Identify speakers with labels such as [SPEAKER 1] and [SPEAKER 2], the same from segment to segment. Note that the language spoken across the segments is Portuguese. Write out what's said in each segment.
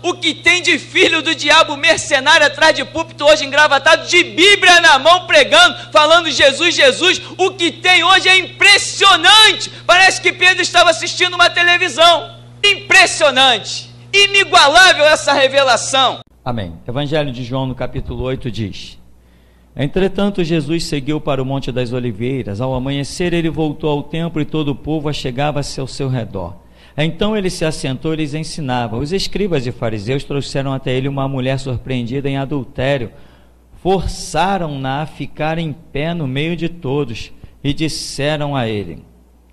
[SPEAKER 1] O que tem de filho do diabo mercenário atrás de púlpito hoje engravatado, de Bíblia na mão pregando, falando Jesus, Jesus, o que tem hoje é impressionante. Parece que Pedro estava assistindo uma televisão. Impressionante, inigualável essa revelação.
[SPEAKER 2] Amém. Evangelho de João, no capítulo 8, diz: Entretanto, Jesus seguiu para o Monte das Oliveiras. Ao amanhecer, ele voltou ao templo e todo o povo achegava-se ao seu redor. Então ele se assentou e lhes ensinava. Os escribas e fariseus trouxeram até ele uma mulher surpreendida em adultério. Forçaram-na a ficar em pé no meio de todos e disseram a ele: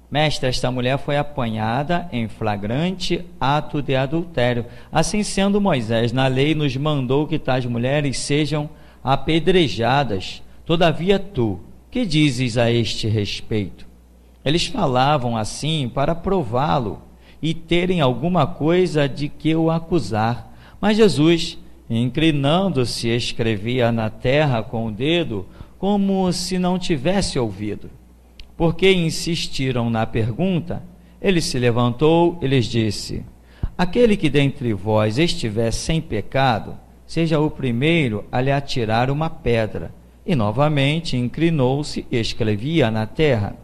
[SPEAKER 2] Mestre, esta mulher foi apanhada em flagrante ato de adultério. Assim sendo, Moisés na lei nos mandou que tais mulheres sejam apedrejadas. Todavia tu, que dizes a este respeito? Eles falavam assim para prová-lo e terem alguma coisa de que o acusar. Mas Jesus, inclinando-se, escrevia na terra com o dedo, como se não tivesse ouvido. Porque insistiram na pergunta, ele se levantou e lhes disse: Aquele que dentre vós estiver sem pecado, seja o primeiro a lhe atirar uma pedra. E novamente inclinou-se e escrevia na terra.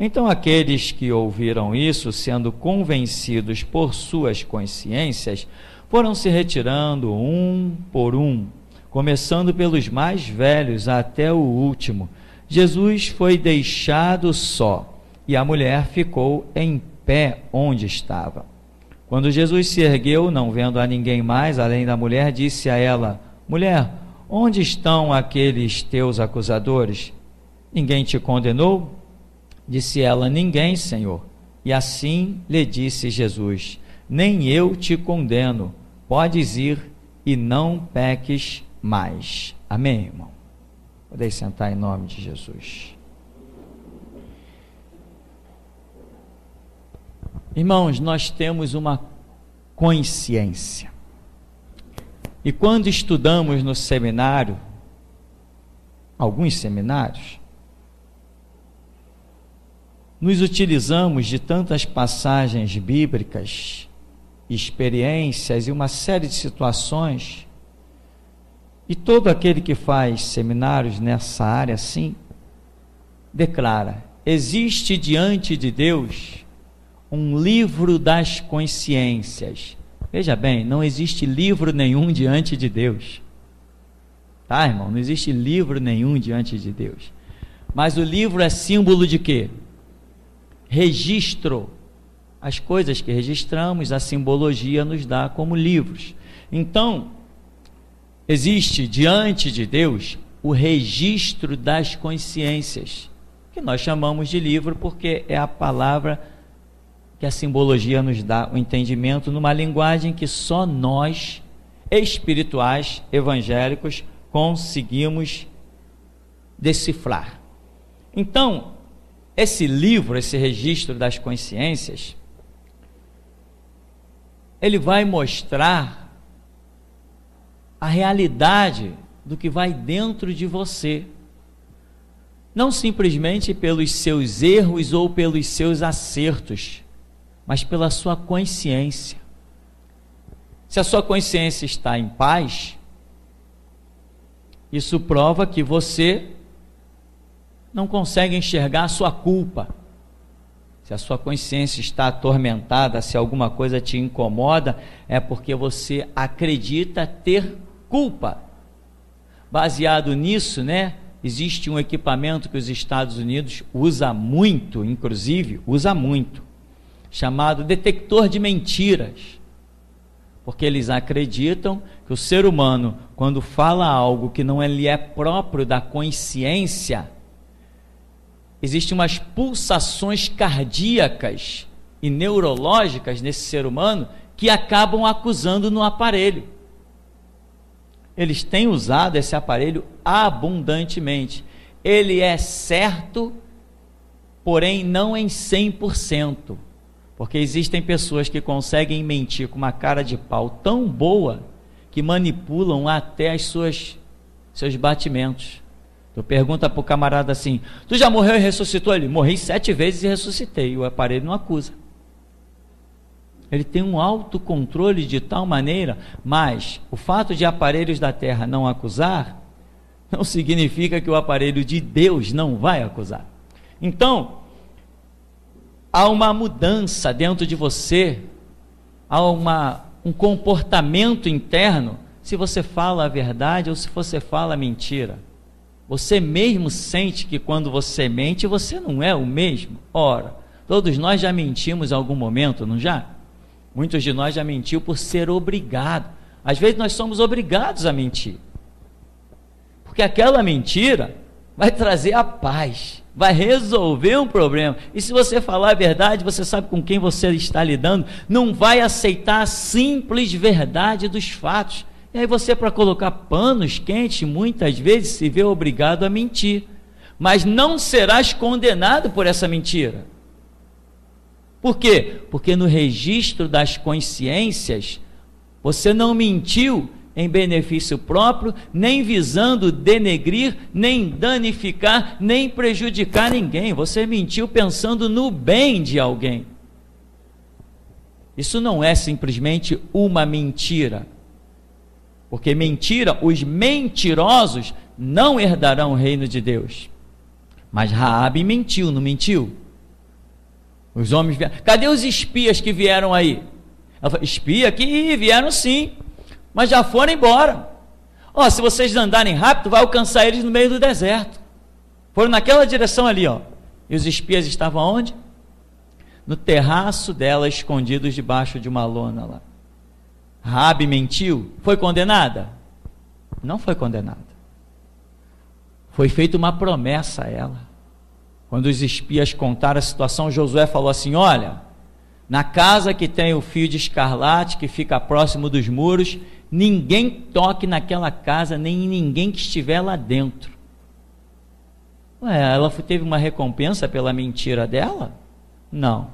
[SPEAKER 2] Então aqueles que ouviram isso, sendo convencidos por suas consciências, foram se retirando um por um, começando pelos mais velhos até o último. Jesus foi deixado só, e a mulher ficou em pé onde estava. Quando Jesus se ergueu, não vendo a ninguém mais, além da mulher, disse a ela: Mulher, onde estão aqueles teus acusadores? Ninguém te condenou? Disse ela: Ninguém, Senhor. E assim lhe disse Jesus: Nem eu te condeno. Podes ir e não peques mais. Amém, irmão? Podem sentar em nome de Jesus. Irmãos, nós temos uma consciência. E quando estudamos no seminário, alguns seminários, nos utilizamos de tantas passagens bíblicas, experiências e uma série de situações. E todo aquele que faz seminários nessa área assim, declara: existe diante de Deus um livro das consciências. Veja bem, não existe livro nenhum diante de Deus. Tá, irmão? Não existe livro nenhum diante de Deus. Mas o livro é símbolo de quê? Registro. As coisas que registramos, a simbologia nos dá como livros. Então, existe diante de Deus o registro das consciências, que nós chamamos de livro porque é a palavra que a simbologia nos dá o entendimento numa linguagem que só nós, espirituais, evangélicos, conseguimos decifrar. Então, esse livro, esse registro das consciências, ele vai mostrar a realidade do que vai dentro de você, não simplesmente pelos seus erros ou pelos seus acertos, mas pela sua consciência. Se a sua consciência está em paz, isso prova que você não consegue enxergar a sua culpa. Se a sua consciência está atormentada, se alguma coisa te incomoda, é porque você acredita ter culpa. Baseado nisso, existe um equipamento que os Estados Unidos usa muito, chamado detector de mentiras. Porque eles acreditam que o ser humano, quando fala algo que não lhe é próprio da consciência, existem umas pulsações cardíacas e neurológicas nesse ser humano que acabam acusando no aparelho. Eles têm usado esse aparelho abundantemente. Ele é certo, porém não em 100%. Porque existem pessoas que conseguem mentir com uma cara de pau tão boa que manipulam até seus batimentos. Tu pergunta para o camarada assim: tu já morreu e ressuscitou? Ele: morri 7 vezes e ressuscitei. O aparelho não acusa. ele tem um autocontrole de tal maneira, mas o fato de aparelhos da terra não acusar, não significa que o aparelho de Deus não vai acusar. Então, há uma mudança dentro de você, há um comportamento interno, se você fala a verdade ou se você fala a mentira. Você mesmo sente que quando você mente, você não é o mesmo. Ora, todos nós já mentimos em algum momento, não já? Muitos de nós já mentiu por ser obrigado. Às vezes nós somos obrigados a mentir. Porque aquela mentira vai trazer a paz, vai resolver um problema. E se você falar a verdade, você sabe com quem você está lidando, não vai aceitar a simples verdade dos fatos. E aí você, para colocar panos quentes, muitas vezes se vê obrigado a mentir. Mas não serás condenado por essa mentira. Por quê? Porque no registro das consciências, você não mentiu em benefício próprio, nem visando denegrir, nem danificar, nem prejudicar ninguém. Você mentiu pensando no bem de alguém. Isso não é simplesmente uma mentira. Porque mentira, os mentirosos não herdarão o reino de Deus. Mas Raabe mentiu, não mentiu? Os homens vieram. Cadê os espias que vieram aí? Ela falou, espia que vieram sim, mas já foram embora. Ó, se vocês andarem rápido, vai alcançar eles no meio do deserto. Foram naquela direção ali, ó. E os espias estavam onde? No terraço dela, escondidos debaixo de uma lona lá. Raabe mentiu, foi condenada? Não foi condenada. Foi feita uma promessa a ela. Quando os espias contaram a situação, Josué falou assim, olha, na casa que tem o fio de escarlate, que fica próximo dos muros, ninguém toque naquela casa, nem ninguém que estiver lá dentro. Ué, ela teve uma recompensa pela mentira dela? Não.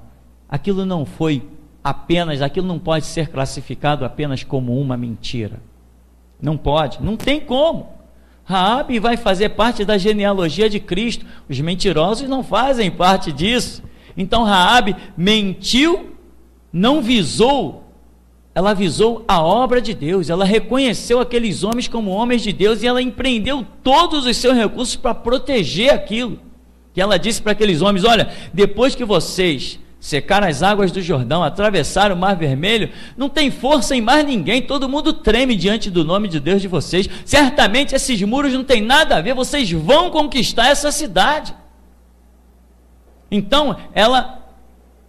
[SPEAKER 2] Aquilo não foi apenas, aquilo não pode ser classificado apenas como uma mentira. Não pode, não tem como. Raabe vai fazer parte da genealogia de Cristo. Os mentirosos não fazem parte disso. Então Raabe mentiu, não visou, ela visou a obra de Deus, ela reconheceu aqueles homens como homens de Deus e ela empreendeu todos os seus recursos para proteger aquilo. Que ela disse para aqueles homens, olha, depois que vocês secaram as águas do Jordão, atravessaram o Mar Vermelho, não tem força em mais ninguém, todo mundo treme diante do nome de Deus de vocês, certamente esses muros não tem nada a ver, vocês vão conquistar essa cidade. Então, ela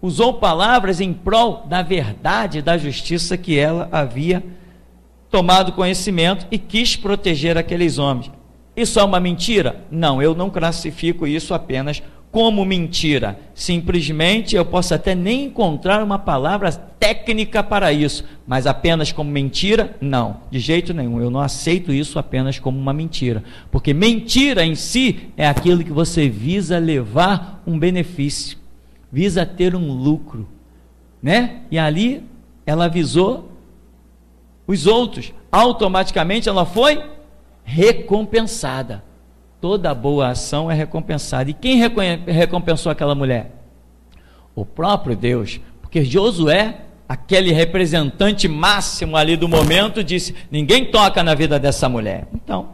[SPEAKER 2] usou palavras em prol da verdade, da justiça que ela havia tomado conhecimento e quis proteger aqueles homens. Isso é uma mentira? Não, eu não classifico isso apenas como mentira. Simplesmente eu posso até nem encontrar uma palavra técnica para isso, mas apenas como mentira? Não, de jeito nenhum. Eu não aceito isso apenas como uma mentira, porque mentira em si é aquilo que você visa levar um benefício, visa ter um lucro, né? E ali ela avisou os outros, automaticamente ela foi recompensada. Toda boa ação é recompensada. E quem recompensou aquela mulher? O próprio Deus, porque Josué, aquele representante máximo ali do momento, disse, ninguém toca na vida dessa mulher. Então,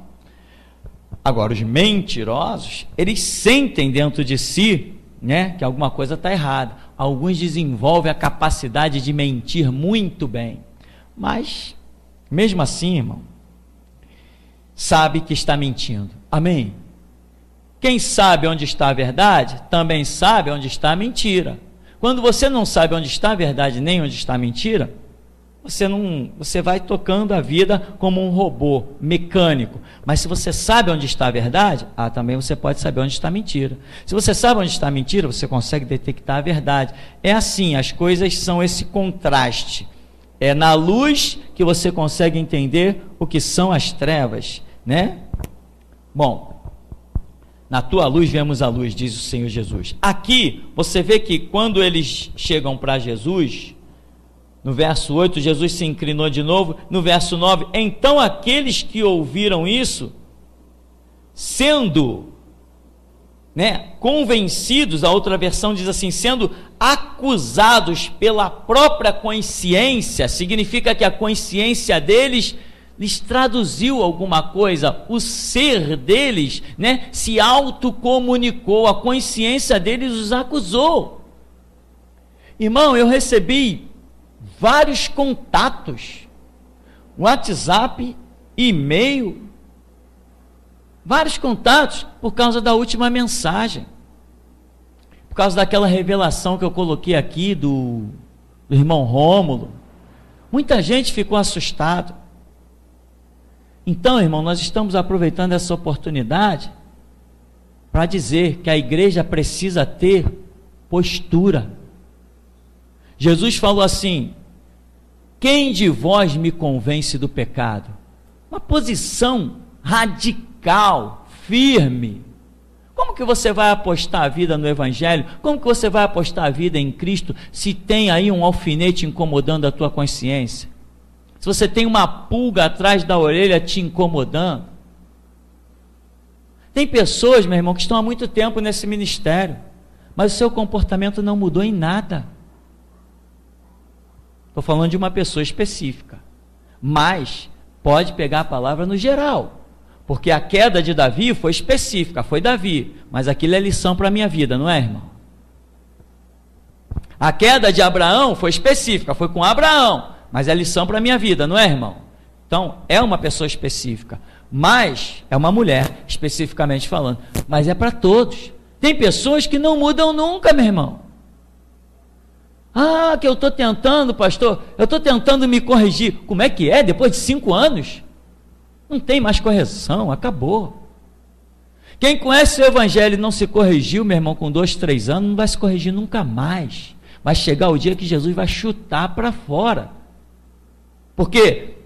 [SPEAKER 2] agora os mentirosos, eles sentem dentro de si, né, que alguma coisa está errada. Alguns desenvolvem a capacidade de mentir muito bem, mas mesmo assim, irmão, sabe que está mentindo. Amém? Quem sabe onde está a verdade, também sabe onde está a mentira. Quando você não sabe onde está a verdade, nem onde está a mentira, você vai tocando a vida como um robô mecânico. Mas se você sabe onde está a verdade, também você pode saber onde está a mentira. Se você sabe onde está a mentira, você consegue detectar a verdade. É assim, as coisas são esse contraste. É na luz que você consegue entender o que são as trevas, né? Bom, na tua luz vemos a luz, diz o Senhor Jesus. Aqui, você vê que quando eles chegam para Jesus, no verso 8, Jesus se inclinou de novo. No verso 9, então aqueles que ouviram isso, sendo convencidos, a outra versão diz assim, sendo acusados pela própria consciência, significa que a consciência deles lhes traduziu alguma coisa, o ser deles, se autocomunicou, a consciência deles os acusou. Irmão, eu recebi vários contatos, WhatsApp, e-mail, vários contatos por causa da última mensagem, por causa daquela revelação que eu coloquei aqui do irmão Rômulo. Muita gente ficou assustada. Então, irmão, nós estamos aproveitando essa oportunidade para dizer que a igreja precisa ter postura. Jesus falou assim: quem de vós me convence do pecado? Uma posição radical, firme. Como que você vai apostar a vida no Evangelho? Como que você vai apostar a vida em Cristo se tem aí um alfinete incomodando a tua consciência? Se você tem uma pulga atrás da orelha te incomodando? Tem pessoas, meu irmão, que estão há muito tempo nesse ministério, mas o seu comportamento não mudou em nada. Estou falando de uma pessoa específica, mas pode pegar a palavra no geral, porque a queda de Davi foi específica, foi Davi, mas aquilo é lição para a minha vida, não é, irmão? A queda de Abraão foi específica, foi com Abraão, mas é lição para a minha vida, não é, irmão? Então, é uma pessoa específica, mas é uma mulher, especificamente falando, mas é para todos. Tem pessoas que não mudam nunca, meu irmão. Ah, que eu estou tentando, pastor, eu estou tentando me corrigir. Como é que é? Depois de 5 anos? Não tem mais correção, acabou. Quem conhece o Evangelho e não se corrigiu, meu irmão, com 2, 3 anos, não vai se corrigir nunca mais. Vai chegar o dia que Jesus vai chutar para fora. Porque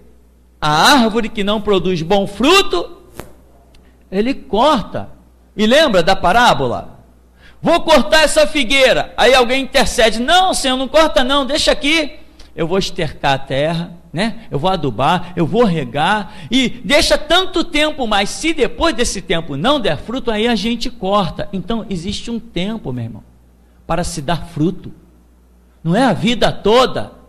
[SPEAKER 2] a árvore que não produz bom fruto, ele corta. E lembra da parábola? Vou cortar essa figueira. Aí alguém intercede: não, Senhor, não corta não, deixa aqui. Eu vou estercar a terra, eu vou adubar, eu vou regar, e deixa tanto tempo, mas se depois desse tempo não der fruto, aí a gente corta. Então existe um tempo, meu irmão, para se dar fruto. Não é a vida toda.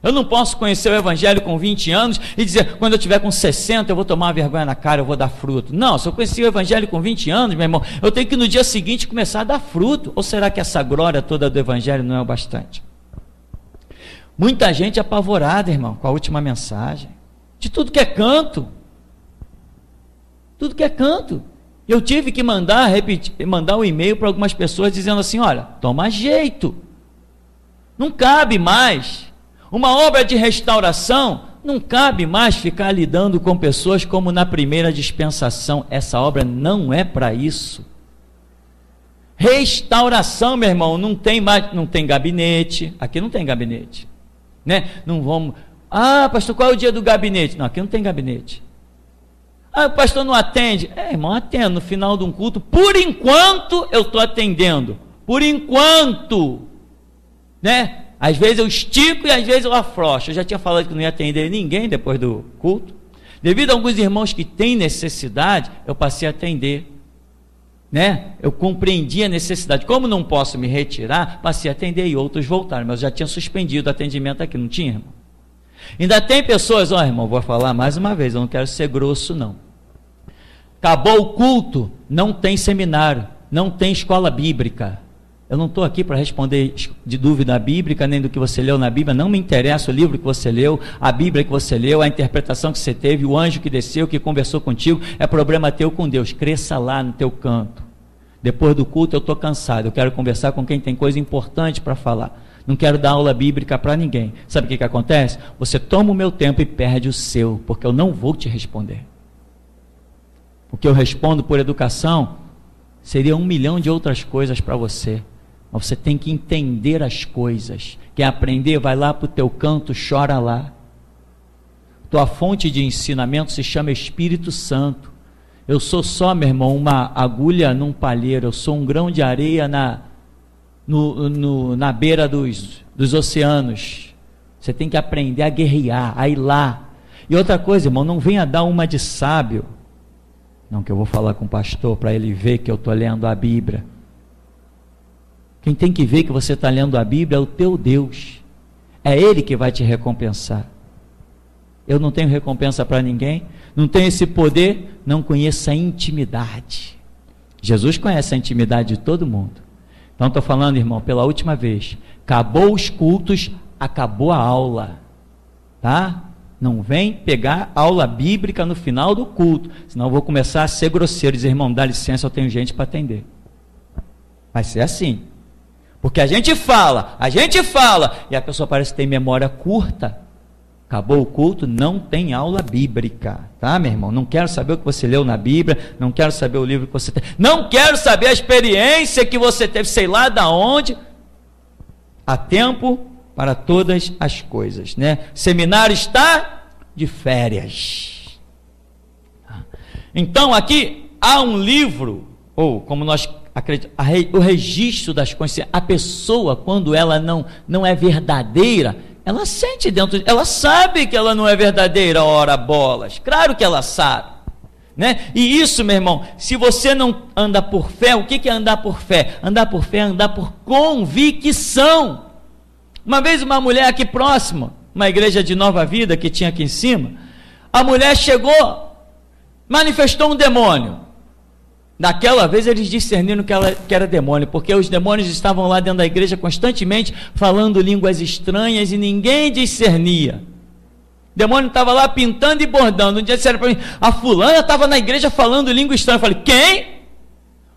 [SPEAKER 2] Eu não posso conhecer o Evangelho com 20 anos e dizer, quando eu tiver com 60, eu vou tomar uma vergonha na cara, eu vou dar fruto. Não, se eu conheci o Evangelho com 20 anos, meu irmão, eu tenho que no dia seguinte começar a dar fruto. Ou será que essa glória toda do Evangelho não é o bastante? Muita gente apavorada, irmão, com a última mensagem. De tudo que é canto. Tudo que é canto. Eu tive que mandar um e-mail para algumas pessoas dizendo assim: olha, toma jeito. Não cabe mais. Uma obra de restauração, não cabe mais ficar lidando com pessoas como na primeira dispensação. Essa obra não é para isso. Restauração, meu irmão, não tem mais, não tem gabinete. Aqui não tem gabinete, Não vamos. Ah, pastor, qual é o dia do gabinete? Não, aqui não tem gabinete. Ah, o pastor não atende. Irmão, atendo no final de um culto. Por enquanto eu estou atendendo. Por enquanto, Às vezes eu estico e às vezes eu afrouxo. Eu já tinha falado que não ia atender ninguém depois do culto. Devido a alguns irmãos que têm necessidade, eu passei a atender. Eu compreendi a necessidade. Como não posso me retirar, passei a atender e outros voltaram. Mas eu já tinha suspendido o atendimento aqui, não tinha, irmão? Ainda tem pessoas, irmão, vou falar mais uma vez, eu não quero ser grosso, não. Acabou o culto, não tem seminário, não tem escola bíblica. Eu não estou aqui para responder de dúvida bíblica, nem do que você leu na Bíblia. Não me interessa o livro que você leu, a Bíblia que você leu, a interpretação que você teve, o anjo que desceu, que conversou contigo. É problema teu com Deus. Cresça lá no teu canto. Depois do culto eu estou cansado. Eu quero conversar com quem tem coisa importante para falar. Não quero dar aula bíblica para ninguém. Sabe o que acontece? Você toma o meu tempo e perde o seu, porque eu não vou te responder. O que eu respondo por educação seria 1 milhão de outras coisas para você. Mas você tem que entender as coisas. Quer aprender? Vai lá para o teu canto, chora lá. Tua fonte de ensinamento se chama Espírito Santo. Eu sou só, meu irmão, uma agulha num palheiro. Eu sou um grão de areia na beira dos oceanos. Você tem que aprender a guerrear, a ir lá. E outra coisa, irmão, não venha dar uma de sábio. Não, que eu vou falar com o pastor para ele ver que eu estou lendo a Bíblia. Quem tem que ver que você está lendo a Bíblia é o teu Deus. É Ele que vai te recompensar. Eu não tenho recompensa para ninguém, não tenho esse poder, não conheço a intimidade. Jesus conhece a intimidade de todo mundo. Então estou falando, irmão, pela última vez, acabou os cultos, acabou a aula, tá? Não vem pegar aula bíblica no final do culto, senão eu vou começar a ser grosseiro, dizer, irmão, dá licença, eu tenho gente para atender. Vai ser assim, porque a gente fala, e a pessoa parece que tem memória curta. Acabou o culto, não tem aula bíblica, tá, meu irmão? Não quero saber o que você leu na Bíblia, não quero saber o livro que você tem, não quero saber a experiência que você teve, sei lá da onde. Há tempo para todas as coisas, né? Seminário está de férias. Então aqui há um livro, ou como nós acreditamos, o registro das consciências. A pessoa, quando ela não é verdadeira, ela sente dentro, ela sabe que ela não é verdadeira, ora bolas, claro que ela sabe, né? E isso, meu irmão, se você não anda por fé, o que é andar por fé? Andar por fé é andar por convicção. Uma vez uma mulher aqui próxima, uma igreja de Nova Vida que tinha aqui em cima, a mulher chegou, manifestou um demônio. Daquela vez eles discerniram que era demônio, porque os demônios estavam lá dentro da igreja constantemente falando línguas estranhas e ninguém discernia. O demônio estava lá pintando e bordando. Um dia disseram para mim, a fulana estava na igreja falando língua estranha. Eu falei, quem?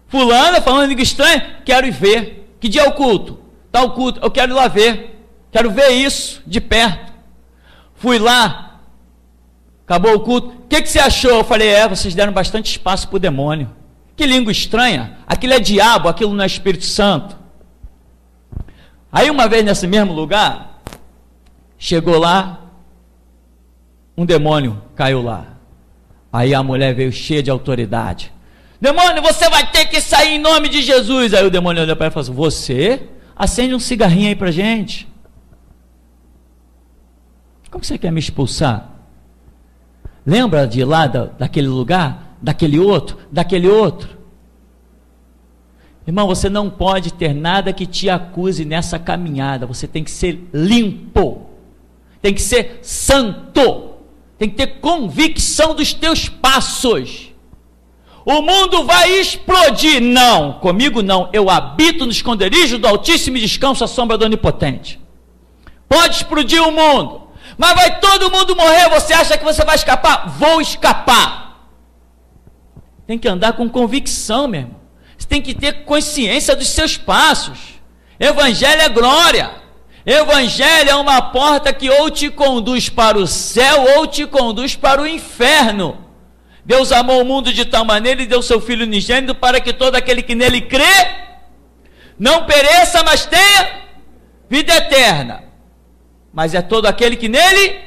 [SPEAKER 2] Fulana falando língua estranha? Quero ir ver. Que dia é o culto? Tá o culto, eu quero ir lá ver. Quero ver isso de perto. Fui lá, acabou o culto. O que você achou? Eu falei, vocês deram bastante espaço para o demônio. Que língua estranha, aquilo é diabo, aquilo não é Espírito Santo. Aí uma vez nesse mesmo lugar, chegou lá, um demônio caiu lá. Aí a mulher veio cheia de autoridade. Demônio, você vai ter que sair em nome de Jesus. Aí o demônio olhou para ela e falou assim, você? Acende um cigarrinho aí pra gente. Como você quer me expulsar? Lembra de lá daquele lugar? Daquele outro? Irmão, você não pode ter nada que te acuse nessa caminhada. Você tem que ser limpo, tem que ser santo, tem que ter convicção dos teus passos. O mundo vai explodir. Não, comigo não. Eu habito no esconderijo do Altíssimo e descanso à sombra do Onipotente. Pode explodir o mundo, mas vai todo mundo morrer. Você acha que você vai escapar? Vou escapar. Tem que andar com convicção, meu irmão. Você tem que ter consciência dos seus passos. Evangelho é glória. Evangelho é uma porta que ou te conduz para o céu ou te conduz para o inferno. Deus amou o mundo de tal maneira e deu seu Filho unigênito para que todo aquele que nele crê não pereça, mas tenha vida eterna. Mas é todo aquele que nele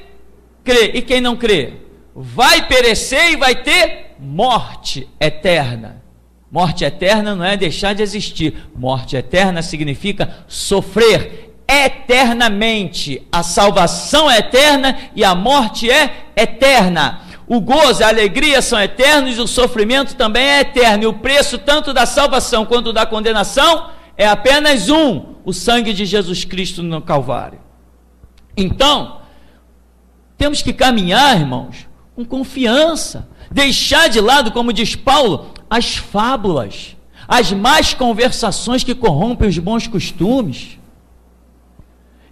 [SPEAKER 2] crê. E quem não crê vai perecer e vai ter morte eterna. Morte eterna não é deixar de existir. Morte eterna significa sofrer eternamente. A salvação é eterna e a morte é eterna. O gozo e a alegria são eternos e o sofrimento também é eterno. E o preço tanto da salvação quanto da condenação é apenas um: o sangue de Jesus Cristo no Calvário. Então, temos que caminhar, irmãos, com confiança. Deixar de lado, como diz Paulo, as fábulas, as más conversações que corrompem os bons costumes.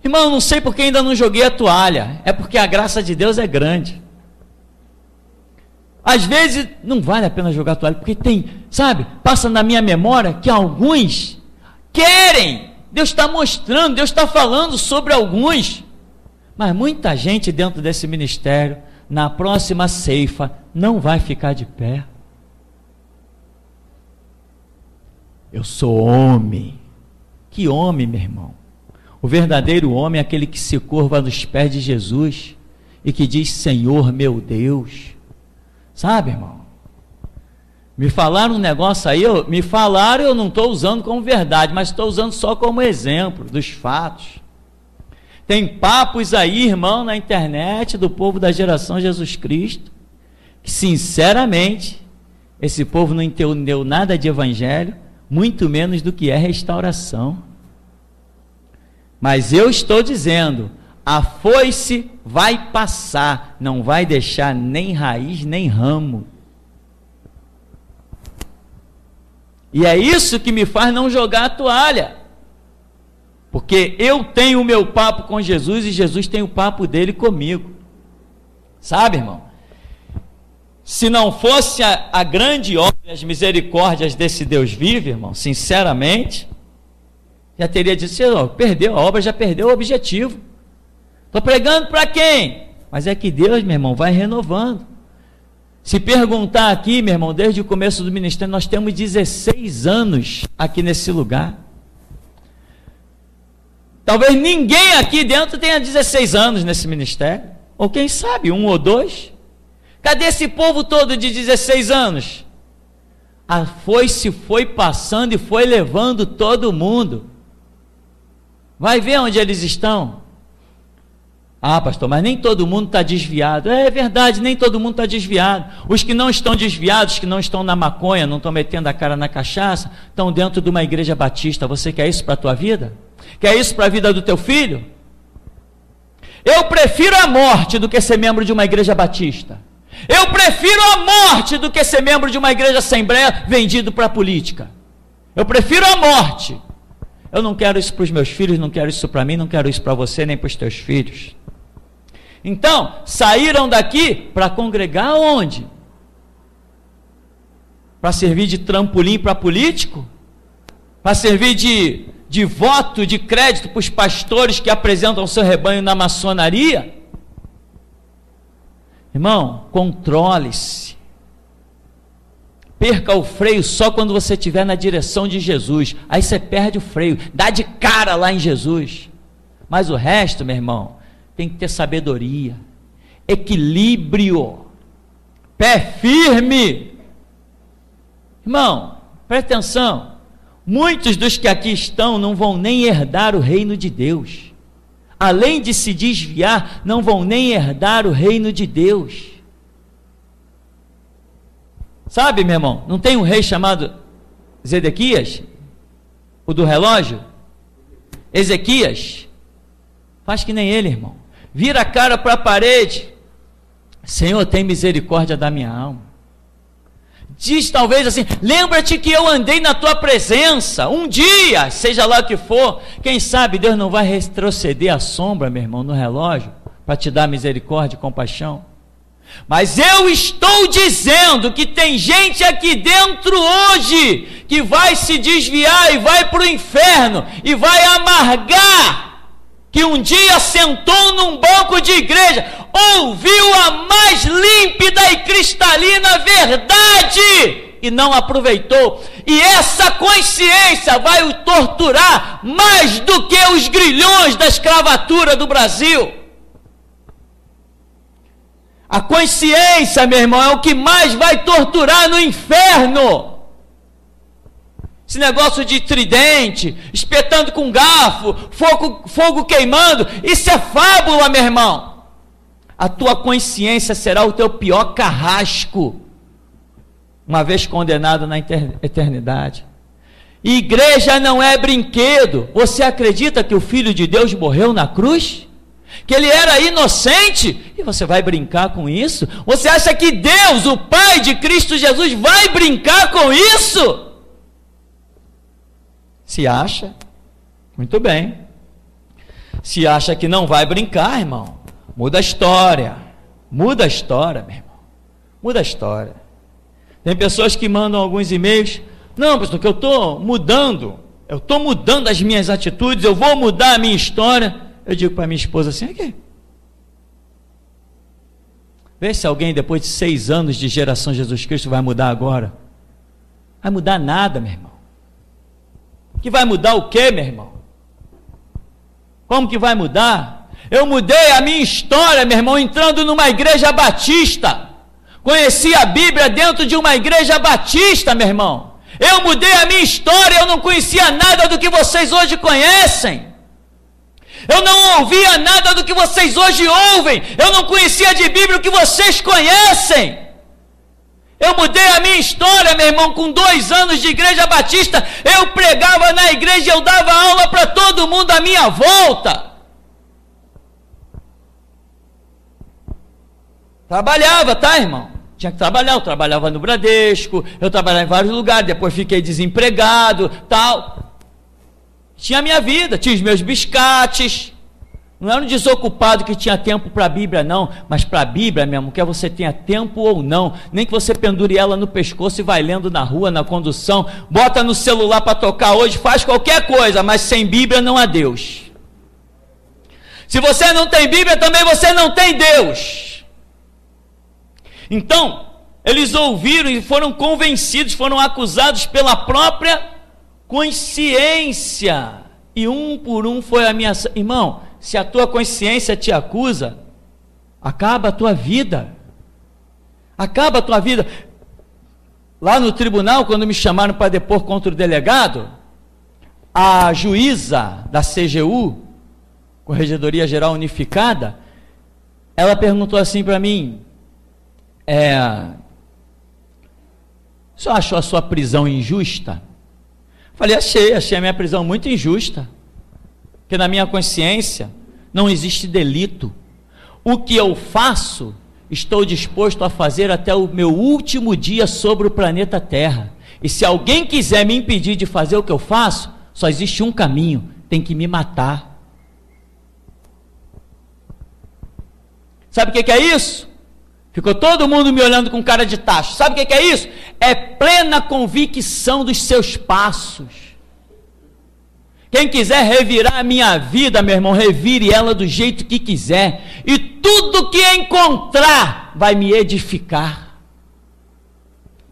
[SPEAKER 2] Irmão, eu não sei porque ainda não joguei a toalha. É porque a graça de Deus é grande. Às vezes não vale a pena jogar a toalha, porque tem, sabe, passa na minha memória que alguns querem. Deus está mostrando, Deus está falando sobre alguns. Mas muita gente dentro desse ministério, na próxima ceifa, não vai ficar de pé. Eu sou homem. Que homem, meu irmão? O verdadeiro homem é aquele que se curva nos pés de Jesus e que diz, Senhor meu Deus. Sabe, irmão? Me falaram um negócio aí, eu não estou usando como verdade, mas estou usando só como exemplo dos fatos. Tem papos aí, irmão, na internet do povo da geração Jesus Cristo, que sinceramente, Esse povo não entendeu nada de evangelho, muito menos do que é restauração. Mas eu estou dizendo, a foice vai passar, não vai deixar nem raiz nem ramo. E é isso que me faz não jogar a toalha. Porque eu tenho o meu papo com Jesus e Jesus tem o papo dele comigo. Sabe, irmão? Se não fosse a grande obra e as misericórdias desse Deus vivo, irmão, sinceramente, já teria dito, oh, perdeu, a obra já perdeu o objetivo. Estou pregando para quem? Mas é que Deus, meu irmão, vai renovando. Se perguntar aqui, meu irmão, desde o começo do ministério, nós temos 16 anos aqui nesse lugar. Talvez ninguém aqui dentro tenha 16 anos nesse ministério. Ou quem sabe, 1 ou 2. Cadê esse povo todo de 16 anos? A foice foi passando e foi levando todo mundo. Vai ver onde eles estão. Ah, pastor, mas nem todo mundo está desviado. É verdade, nem todo mundo está desviado. Os que não estão desviados, que não estão na maconha, não estão metendo a cara na cachaça, estão dentro de uma igreja batista. Você quer isso para a tua vida? Quer isso para a vida do teu filho? Eu prefiro a morte do que ser membro de uma igreja batista. Eu prefiro a morte do que ser membro de uma igreja assembleia vendido para a política. Eu prefiro a morte. Eu não quero isso para os meus filhos, não quero isso para mim, não quero isso para você, nem para os teus filhos. Então, saíram daqui para congregar onde? Para servir de trampolim para político? Para servir de voto, de crédito para os pastores que apresentam seu rebanho na maçonaria? Irmão, controle-se. Perca o freio só quando você estiver na direção de Jesus. Aí você perde o freio, dá de cara lá em Jesus. Mas o resto, meu irmão, tem que ter sabedoria, equilíbrio, pé firme. Irmão, presta atenção. Muitos dos que aqui estão não vão nem herdar o reino de Deus. Além de se desviar, não vão nem herdar o reino de Deus. Sabe, meu irmão, não tem um rei chamado Zedequias? O do relógio? Ezequias? Faz que nem ele, irmão. Vira a cara para a parede. Senhor, tem misericórdia da minha alma. Diz talvez assim, lembra-te que eu andei na tua presença, um dia, seja lá o que for. Quem sabe Deus não vai retroceder a sombra, meu irmão, no relógio, para te dar misericórdia e compaixão. Mas eu estou dizendo que tem gente aqui dentro hoje, que vai se desviar e vai para o inferno, e vai amargar, que um dia sentou num banco de igreja, ouviu a mais límpida e cristalina verdade e não aproveitou, e essa consciência vai o torturar mais do que os grilhões da escravatura do Brasil. A consciência, meu irmão, é o que mais vai torturar no inferno. Esse negócio de tridente, espetando com garfo, fogo queimando, isso é fábula, meu irmão. A tua consciência será o teu pior carrasco, uma vez condenado na eternidade. Igreja não é brinquedo. Você acredita que o Filho de Deus morreu na cruz? Que ele era inocente? E você vai brincar com isso? Você acha que Deus, o Pai de Cristo Jesus, vai brincar com isso? Se acha, muito bem. Se acha que não vai brincar, irmão, muda a história. Muda a história, meu irmão. Muda a história. Tem pessoas que mandam alguns e-mails. Não, pastor, que eu estou mudando. Eu estou mudando as minhas atitudes. Eu vou mudar a minha história. Eu digo para minha esposa assim, aqui. Vê se alguém depois de 6 anos de geração de Jesus Cristo vai mudar agora. Vai mudar nada, meu irmão. Que vai mudar o quê, meu irmão? Como que vai mudar? Eu mudei a minha história, meu irmão, entrando numa igreja batista. Conheci a Bíblia dentro de uma igreja batista, meu irmão. Eu mudei a minha história, eu não conhecia nada do que vocês hoje conhecem. Eu não ouvia nada do que vocês hoje ouvem. Eu não conhecia de Bíblia o que vocês conhecem. Eu mudei a minha história, meu irmão. Com 2 anos de igreja batista, eu pregava na igreja e eu dava aula para todo mundo à minha volta. Trabalhava, tá, irmão? Tinha que trabalhar. Eu trabalhava no Bradesco, eu trabalhava em vários lugares, depois fiquei desempregado, tal. Tinha a minha vida, tinha os meus biscates. Não era um desocupado que tinha tempo para a Bíblia, não. Mas para a Bíblia, meu irmão, quer você tenha tempo ou não, nem que você pendure ela no pescoço e vai lendo na rua, na condução, bota no celular para tocar hoje, faz qualquer coisa, mas sem Bíblia não há Deus. Se você não tem Bíblia, também você não tem Deus. Então, eles ouviram e foram convencidos, foram acusados pela própria consciência. E um por um foi ameaçado. Irmão, se a tua consciência te acusa, acaba a tua vida. Acaba a tua vida. Lá no tribunal, quando me chamaram para depor contra o delegado, a juíza da CGU, Corregedoria Geral Unificada, ela perguntou assim para mim: o senhor achou a sua prisão injusta? Falei, achei a minha prisão muito injusta, porque na minha consciência não existe delito. O que eu faço, estou disposto a fazer até o meu último dia sobre o planeta Terra. E se alguém quiser me impedir de fazer o que eu faço, só existe um caminho: tem que me matar. Sabe o que é isso? Ficou todo mundo me olhando com cara de tacho. Sabe o que é isso? É plena convicção dos seus passos. Quem quiser revirar a minha vida, meu irmão, revire ela do jeito que quiser. E tudo que encontrar vai me edificar.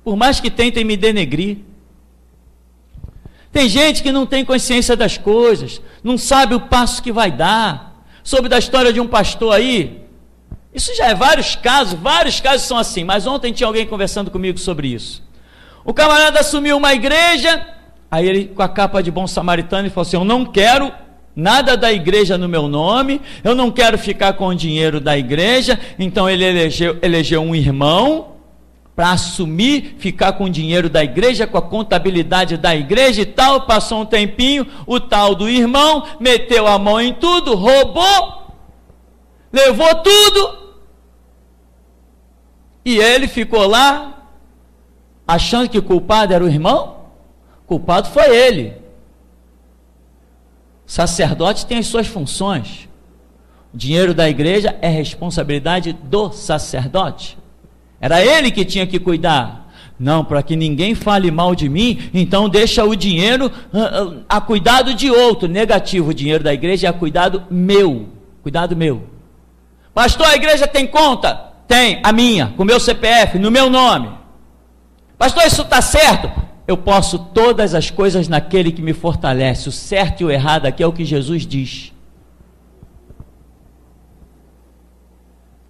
[SPEAKER 2] Por mais que tentem me denegrir. Tem gente que não tem consciência das coisas, não sabe o passo que vai dar. Soube da história de um pastor aí. Isso já é vários casos são assim, mas ontem tinha alguém conversando comigo sobre isso. O camarada assumiu uma igreja, aí ele, com a capa de bom samaritano, ele falou assim: eu não quero nada da igreja no meu nome, eu não quero ficar com o dinheiro da igreja. Então ele elegeu um irmão para assumir, ficar com o dinheiro da igreja, com a contabilidade da igreja e tal. Passou um tempinho, o tal do irmão meteu a mão em tudo, roubou, levou tudo, e ele ficou lá achando que o culpado era o irmão. O culpado foi ele. O sacerdote tem as suas funções. O dinheiro da igreja é responsabilidade do sacerdote. Era ele que tinha que cuidar. Não, para que ninguém fale mal de mim, então deixa o dinheiro a cuidado de outro. Negativo, o dinheiro da igreja é a cuidado meu. Cuidado meu. Pastor, a igreja tem conta? Tem, a minha, com o meu CPF, no meu nome. Pastor, isso está certo? Eu posso todas as coisas naquele que me fortalece. O certo e o errado aqui é o que Jesus diz.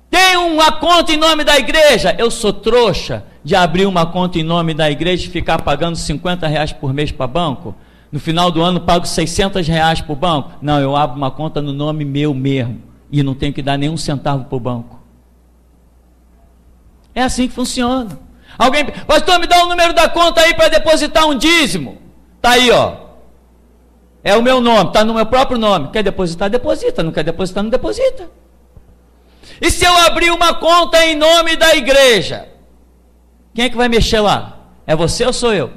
[SPEAKER 2] Tem uma conta em nome da igreja? Eu sou trouxa de abrir uma conta em nome da igreja e ficar pagando R$50 por mês para banco? No final do ano pago R$600 para o banco? Não, eu abro uma conta no nome meu mesmo e não tenho que dar nenhum centavo para o banco. É assim que funciona. Alguém, pastor, me dá o número da conta aí para depositar um dízimo. Está aí, ó. É o meu nome, está no meu próprio nome. Quer depositar? Deposita. Não quer depositar? Não deposita. E se eu abrir uma conta em nome da igreja? Quem é que vai mexer lá? É você ou sou eu?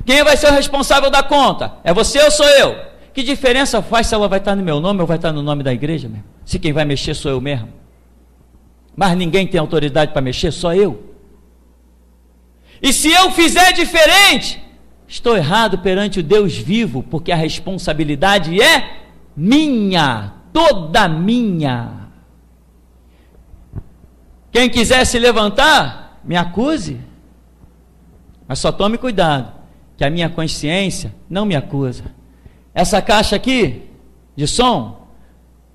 [SPEAKER 2] Quem vai ser o responsável da conta? É você ou sou eu? Que diferença faz se ela vai estar no meu nome ou vai estar no nome da igreja mesmo? Se quem vai mexer sou eu mesmo. Mas ninguém tem autoridade para mexer, só eu. E se eu fizer diferente, estou errado perante o Deus vivo, porque a responsabilidade é minha, toda minha. Quem quiser se levantar, me acuse. Mas só tome cuidado, que a minha consciência não me acusa. Essa caixa aqui, de som,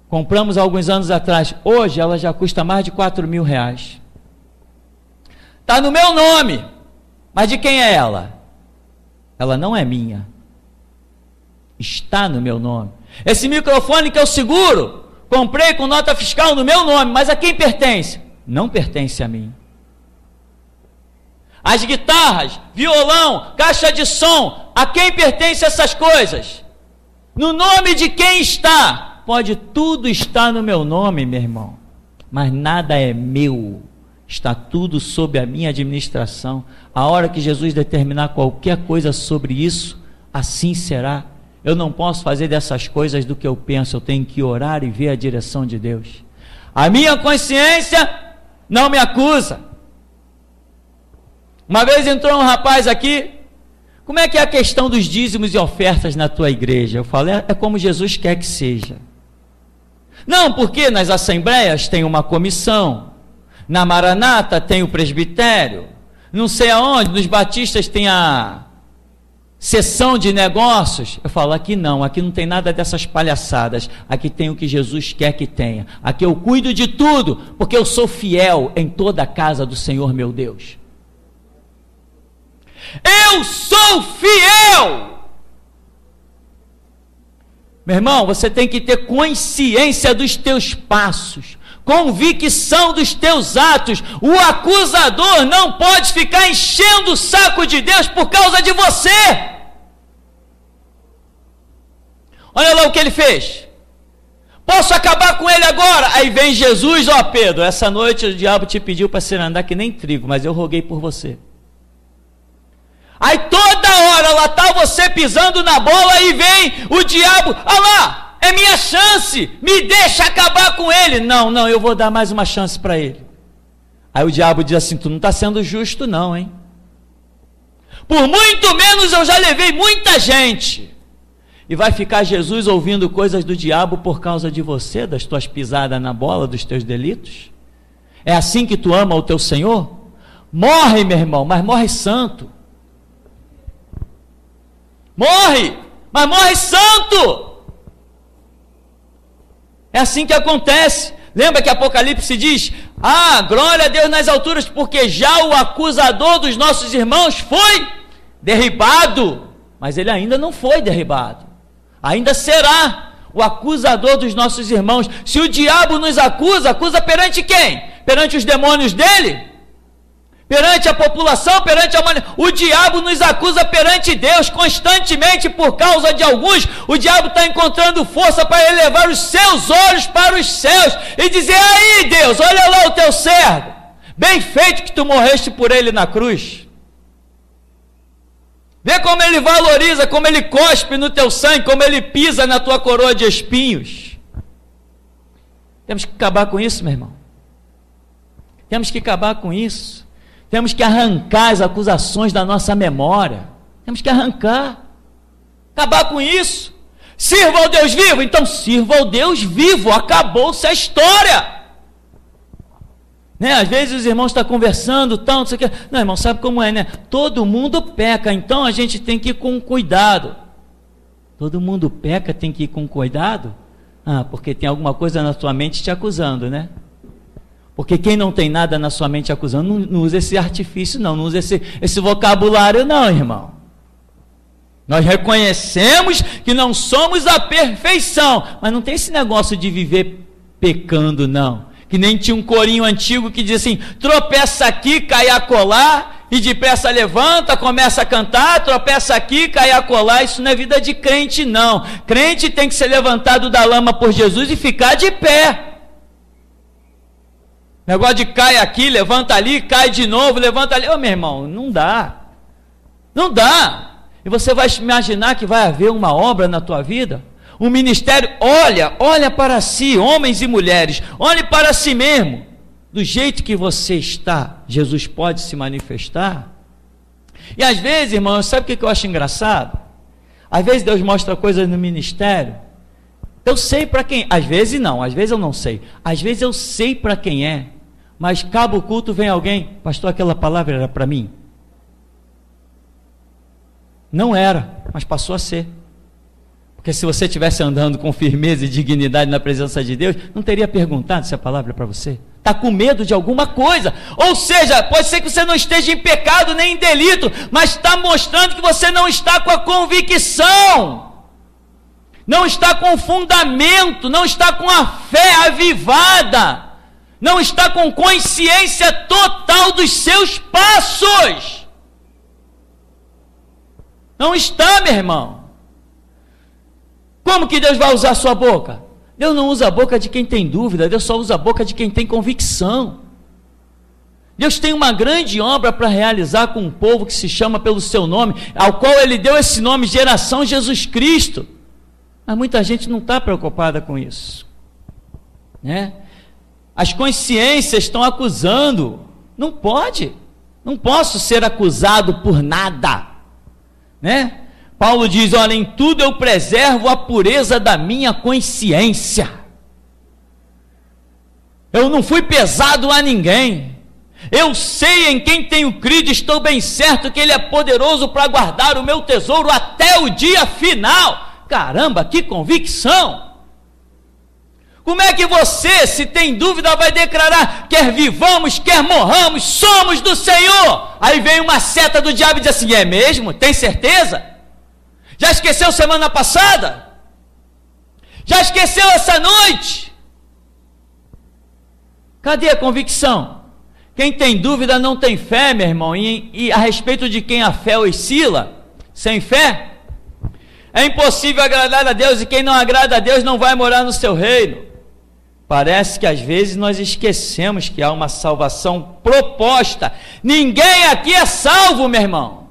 [SPEAKER 2] compramos há alguns anos atrás. Hoje ela já custa mais de R$4.000. Está no meu nome. Mas de quem é ela? Ela não é minha. Está no meu nome. Esse microfone que eu seguro, comprei com nota fiscal no meu nome, mas a quem pertence? Não pertence a mim. as guitarras, violão, caixa de som, a quem pertence essas coisas? No nome de quem está? Pode tudo estar no meu nome, meu irmão, mas nada é meu, está tudo sob a minha administração. A hora que Jesus determinar qualquer coisa sobre isso, assim será. Eu não posso fazer dessas coisas do que eu penso, eu tenho que orar e ver a direção de Deus. A minha consciência não me acusa. Uma vez entrou um rapaz aqui, como é que é a questão dos dízimos e ofertas na tua igreja? Eu falo, é como Jesus quer que seja. Não, porque nas assembleias tem uma comissão, na Maranata tem o presbitério, não sei aonde, nos batistas tem a sessão de negócios. Eu falo, aqui não tem nada dessas palhaçadas, aqui tem o que Jesus quer que tenha, aqui eu cuido de tudo, porque eu sou fiel em toda a casa do Senhor meu Deus. Eu sou fiel! Meu irmão, você tem que ter consciência dos teus passos, convicção dos teus atos. O acusador não pode ficar enchendo o saco de Deus por causa de você. Olha lá o que ele fez. Posso acabar com ele agora? Aí vem Jesus, ó Pedro, essa noite o diabo te pediu para você andar que nem trigo, mas eu roguei por você. Aí toda hora lá está você pisando na bola e vem o diabo, olha lá, é minha chance, me deixa acabar com ele. Não, eu vou dar mais uma chance para ele. Aí o diabo diz assim, tu não está sendo justo não, hein? Por muito menos eu já levei muita gente. E vai ficar Jesus ouvindo coisas do diabo por causa de você, das tuas pisadas na bola, dos teus delitos? É assim que tu ama o teu Senhor? Morre, meu irmão, mas morre santo. Morre, mas morre santo. É assim que acontece. Lembra que Apocalipse diz, glória a Deus nas alturas, porque já o acusador dos nossos irmãos foi derribado. Mas ele ainda não foi derribado, ainda será o acusador dos nossos irmãos. Se o diabo nos acusa perante quem? Perante os demônios dele? Perante a população, perante a humanidade? O diabo nos acusa perante Deus constantemente. Por causa de alguns, o diabo está encontrando força para elevar os seus olhos para os céus e dizer, aí Deus, olha lá o teu servo, bem feito que tu morreste por ele na cruz. Vê como ele valoriza, como ele cospe no teu sangue, como ele pisa na tua coroa de espinhos. Temos que acabar com isso, meu irmão. Temos que acabar com isso. Temos que arrancar as acusações da nossa memória. Temos que arrancar. Acabar com isso. Sirva ao Deus vivo? Então sirva ao Deus vivo. Acabou-se a história. Né? Às vezes os irmãos estão conversando, não sei o que. Não, irmão, sabe como é, né? Todo mundo peca, então a gente tem que ir com cuidado. Todo mundo peca, tem que ir com cuidado? Porque tem alguma coisa na sua mente te acusando, né? Porque quem não tem nada na sua mente acusando, não usa esse artifício não usa esse vocabulário não, irmão. Nós reconhecemos que não somos a perfeição, mas não tem esse negócio de viver pecando não. Que nem tinha um corinho antigo que dizia assim, tropeça aqui, cai acolá, e depressa levanta, começa a cantar, tropeça aqui, cai acolá. Isso não é vida de crente não. Crente tem que ser levantado da lama por Jesus e ficar de pé. Negócio de cai aqui, levanta ali, cai de novo, levanta ali. Meu irmão, não dá. Não dá. E você vai imaginar que vai haver uma obra na tua vida? Um ministério, olha para si, homens e mulheres, olhe para si mesmo. Do jeito que você está, Jesus pode se manifestar. E às vezes, irmão, sabe o que eu acho engraçado? Às vezes Deus mostra coisas no ministério, eu sei para quem, às vezes não, às vezes eu não sei, às vezes eu sei para quem é, mas acaba o culto, vem alguém, pastor, aquela palavra era para mim? Não era, mas passou a ser. Porque se você estivesse andando com firmeza e dignidade na presença de Deus, não teria perguntado se a palavra é para você. Está com medo de alguma coisa, ou seja, pode ser que você não esteja em pecado nem em delito, mas está mostrando que você não está com a convicção, não está com o fundamento, não está com a fé avivada, não está com consciência total dos seus passos. Não está, meu irmão. Como que Deus vai usar a sua boca? Deus não usa a boca de quem tem dúvida, Deus só usa a boca de quem tem convicção. Deus tem uma grande obra para realizar com um povo que se chama pelo seu nome, ao qual Ele deu esse nome, geração Jesus Cristo. Mas muita gente não está preocupada com isso, né? As consciências estão acusando. Não pode, não posso ser acusado por nada, né? Paulo diz, olha, em tudo eu preservo a pureza da minha consciência. Eu não fui pesado a ninguém. Eu sei em quem tenho crido, estou bem certo que Ele é poderoso para guardar o meu tesouro até o dia final. Caramba, que convicção! Como é que você, se tem dúvida, vai declarar, quer vivamos, quer morramos, somos do Senhor? Aí vem uma seta do diabo e diz assim, é mesmo? Tem certeza? Já esqueceu semana passada? Já esqueceu essa noite? Cadê a convicção? Quem tem dúvida não tem fé, meu irmão. E a respeito de quem a fé oscila, sem fé, é impossível agradar a Deus, e quem não agrada a Deus não vai morar no seu reino. Parece que às vezes nós esquecemos que há uma salvação proposta. Ninguém aqui é salvo, meu irmão.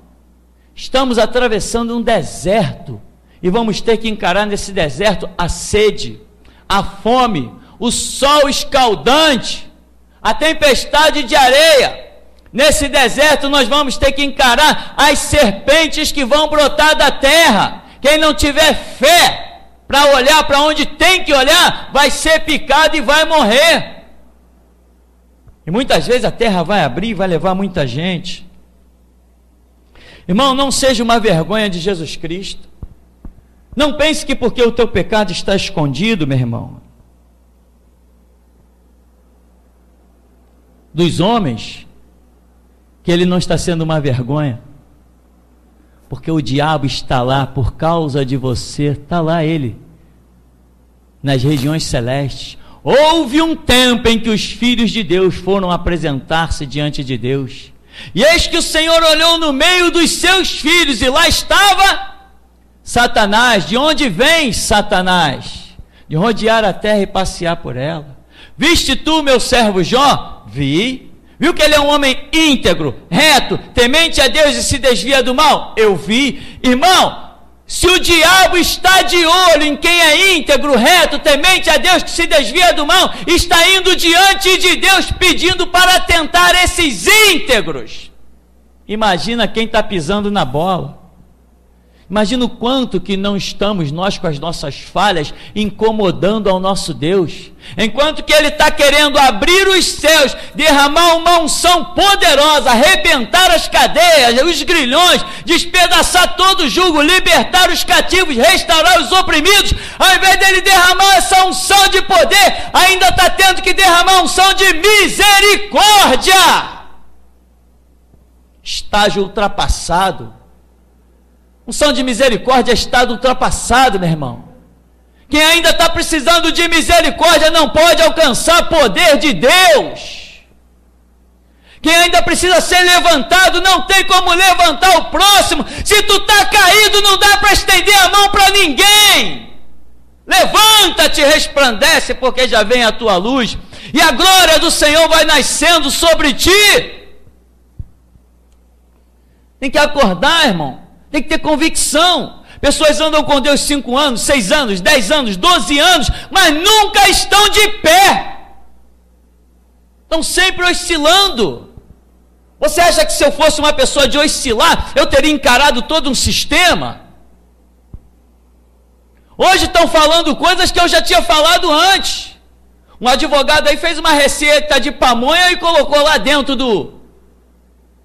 [SPEAKER 2] Estamos atravessando um deserto e vamos ter que encarar nesse deserto a sede, a fome, o sol escaldante, a tempestade de areia. Nesse deserto nós vamos ter que encarar as serpentes que vão brotar da terra. Quem não tiver fé para olhar para onde tem que olhar, vai ser picado e vai morrer. E muitas vezes a terra vai abrir e vai levar muita gente. Irmão, não seja uma vergonha de Jesus Cristo. Não pense que porque o teu pecado está escondido, meu irmão, dos homens, que ele não está sendo uma vergonha. Porque o diabo está lá por causa de você, está lá ele, nas regiões celestes. Houve um tempo em que os filhos de Deus foram apresentar-se diante de Deus, e eis que o Senhor olhou no meio dos seus filhos, e lá estava Satanás. De onde vem Satanás? De rodear a terra e passear por ela. Viste tu, meu servo Jó? Vi. Viu que ele é um homem íntegro, reto, temente a Deus e se desvia do mal? Eu vi. Irmão, se o diabo está de olho em quem é íntegro, reto, temente a Deus, que se desvia do mal, está indo diante de Deus pedindo para tentar esses íntegros. Imagina quem está pisando na bola. Imagina o quanto que não estamos nós com as nossas falhas incomodando ao nosso Deus, enquanto que Ele está querendo abrir os céus, derramar uma unção poderosa, arrebentar as cadeias, os grilhões, despedaçar todo o jugo, libertar os cativos, restaurar os oprimidos. Ao invés dele derramar essa unção de poder, ainda está tendo que derramar unção de misericórdia. Estágio ultrapassado. Unção de misericórdia é estado ultrapassado, meu irmão. Quem ainda está precisando de misericórdia não pode alcançar poder de Deus. Quem ainda precisa ser levantado não tem como levantar o próximo. Se tu está caído, não dá para estender a mão para ninguém. Levanta-te, resplandece, porque já vem a tua luz, e a glória do Senhor vai nascendo sobre ti. Tem que acordar, irmão. Tem que ter convicção. Pessoas andam com Deus 5 anos, 6 anos, 10 anos, 12 anos, mas nunca estão de pé. Estão sempre oscilando. Você acha que se eu fosse uma pessoa de oscilar, eu teria encarado todo um sistema? Hoje estão falando coisas que eu já tinha falado antes. Um advogado aí fez uma receita de pamonha e colocou lá dentro do...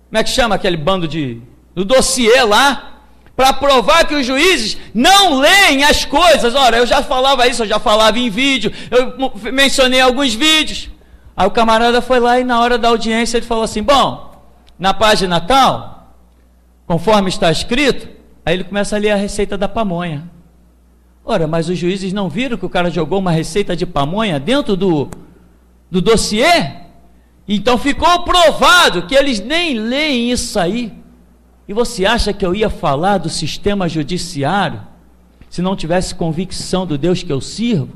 [SPEAKER 2] Como é que chama aquele bando de... do dossiê lá, para provar que os juízes não leem as coisas. Ora, eu já falava isso, eu já falava em vídeo, eu mencionei alguns vídeos. Aí o camarada foi lá e na hora da audiência ele falou assim, bom, na página tal, conforme está escrito, aí ele começa a ler a receita da pamonha. Ora, mas os juízes não viram que o cara jogou uma receita de pamonha dentro do dossiê? Então ficou provado que eles nem leem isso aí. E você acha que eu ia falar do sistema judiciário se não tivesse convicção do Deus que eu sirvo?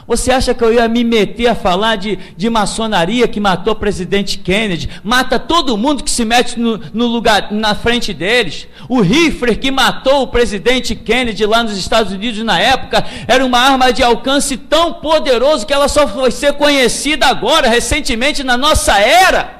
[SPEAKER 2] Você acha que eu ia me meter a falar de maçonaria que matou o presidente Kennedy, mata todo mundo que se mete no lugar, na frente deles? O rifle que matou o presidente Kennedy lá nos Estados Unidos na época, era uma arma de alcance tão poderoso que ela só foi ser conhecida agora, recentemente, na nossa era.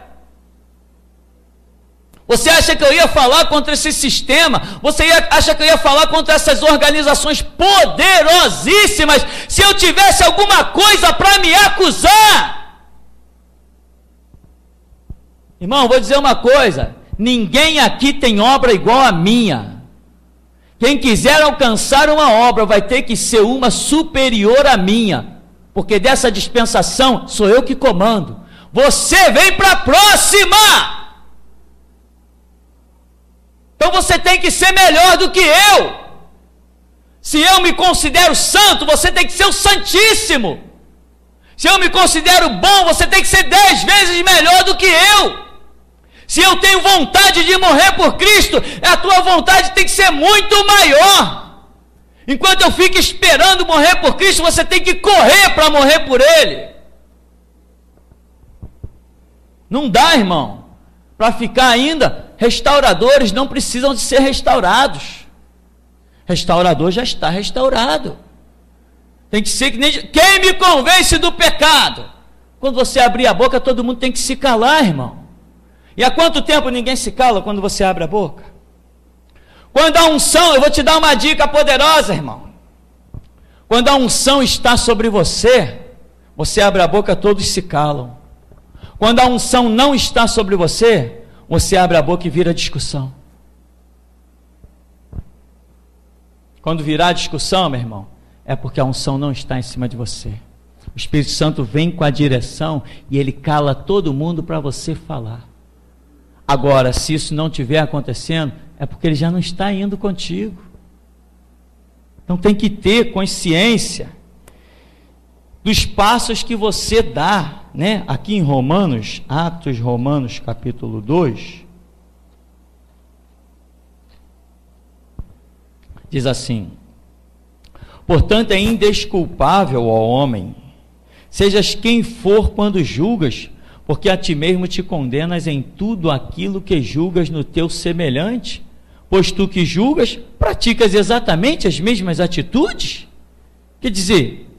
[SPEAKER 2] Você acha que eu ia falar contra esse sistema? Você acha que eu ia falar contra essas organizações poderosíssimas se eu tivesse alguma coisa para me acusar? Irmão, vou dizer uma coisa: ninguém aqui tem obra igual a minha. Quem quiser alcançar uma obra vai ter que ser uma superior à minha, porque dessa dispensação sou eu que comando. Você vem para a próxima. Então você tem que ser melhor do que eu. Se eu me considero santo, você tem que ser o santíssimo. Se eu me considero bom, você tem que ser 10 vezes melhor do que eu. Se eu tenho vontade de morrer por Cristo, a tua vontade tem que ser muito maior. Enquanto eu fico esperando morrer por Cristo, você tem que correr para morrer por Ele. Não dá, irmão, para ficar ainda. Restauradores não precisam de ser restaurados. Restaurador já está restaurado. Tem que ser que nem... Quem me convence do pecado? Quando você abrir a boca, todo mundo tem que se calar, irmão. E há quanto tempo ninguém se cala quando você abre a boca? Quando a unção, eu vou te dar uma dica poderosa, irmão. Quando a unção está sobre você, você abre a boca, todos se calam. Quando a unção não está sobre você, você abre a boca e vira discussão. Quando virar discussão, meu irmão, é porque a unção não está em cima de você. O Espírito Santo vem com a direção e ele cala todo mundo para você falar. Agora, se isso não estiver acontecendo, é porque ele já não está indo contigo. Então tem que ter consciência dos passos que você dá, né? Aqui em Romanos, Atos Romanos capítulo 2, diz assim: portanto é indesculpável ao homem, sejas quem for quando julgas, porque a ti mesmo te condenas em tudo aquilo que julgas no teu semelhante, pois tu que julgas, praticas exatamente as mesmas atitudes. Quer dizer,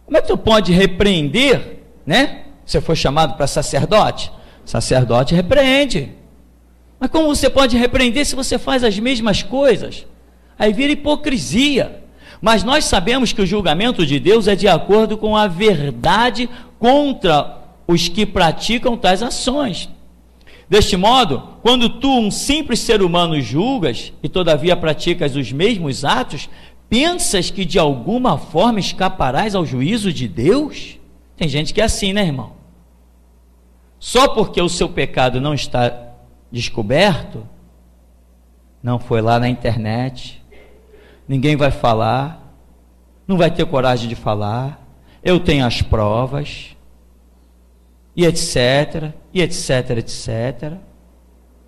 [SPEAKER 2] como é que tu pode repreender, né? Você foi chamado para sacerdote? Sacerdote repreende. Mas como você pode repreender se você faz as mesmas coisas? Aí vira hipocrisia. Mas nós sabemos que o julgamento de Deus é de acordo com a verdade contra os que praticam tais ações. Deste modo, quando tu, um simples ser humano, julgas e todavia praticas os mesmos atos, pensas que de alguma forma escaparás ao juízo de Deus? Tem gente que é assim, né, irmão? Só porque o seu pecado não está descoberto, não foi lá na internet, ninguém vai falar, não vai ter coragem de falar, eu tenho as provas, e etc, e etc, etc.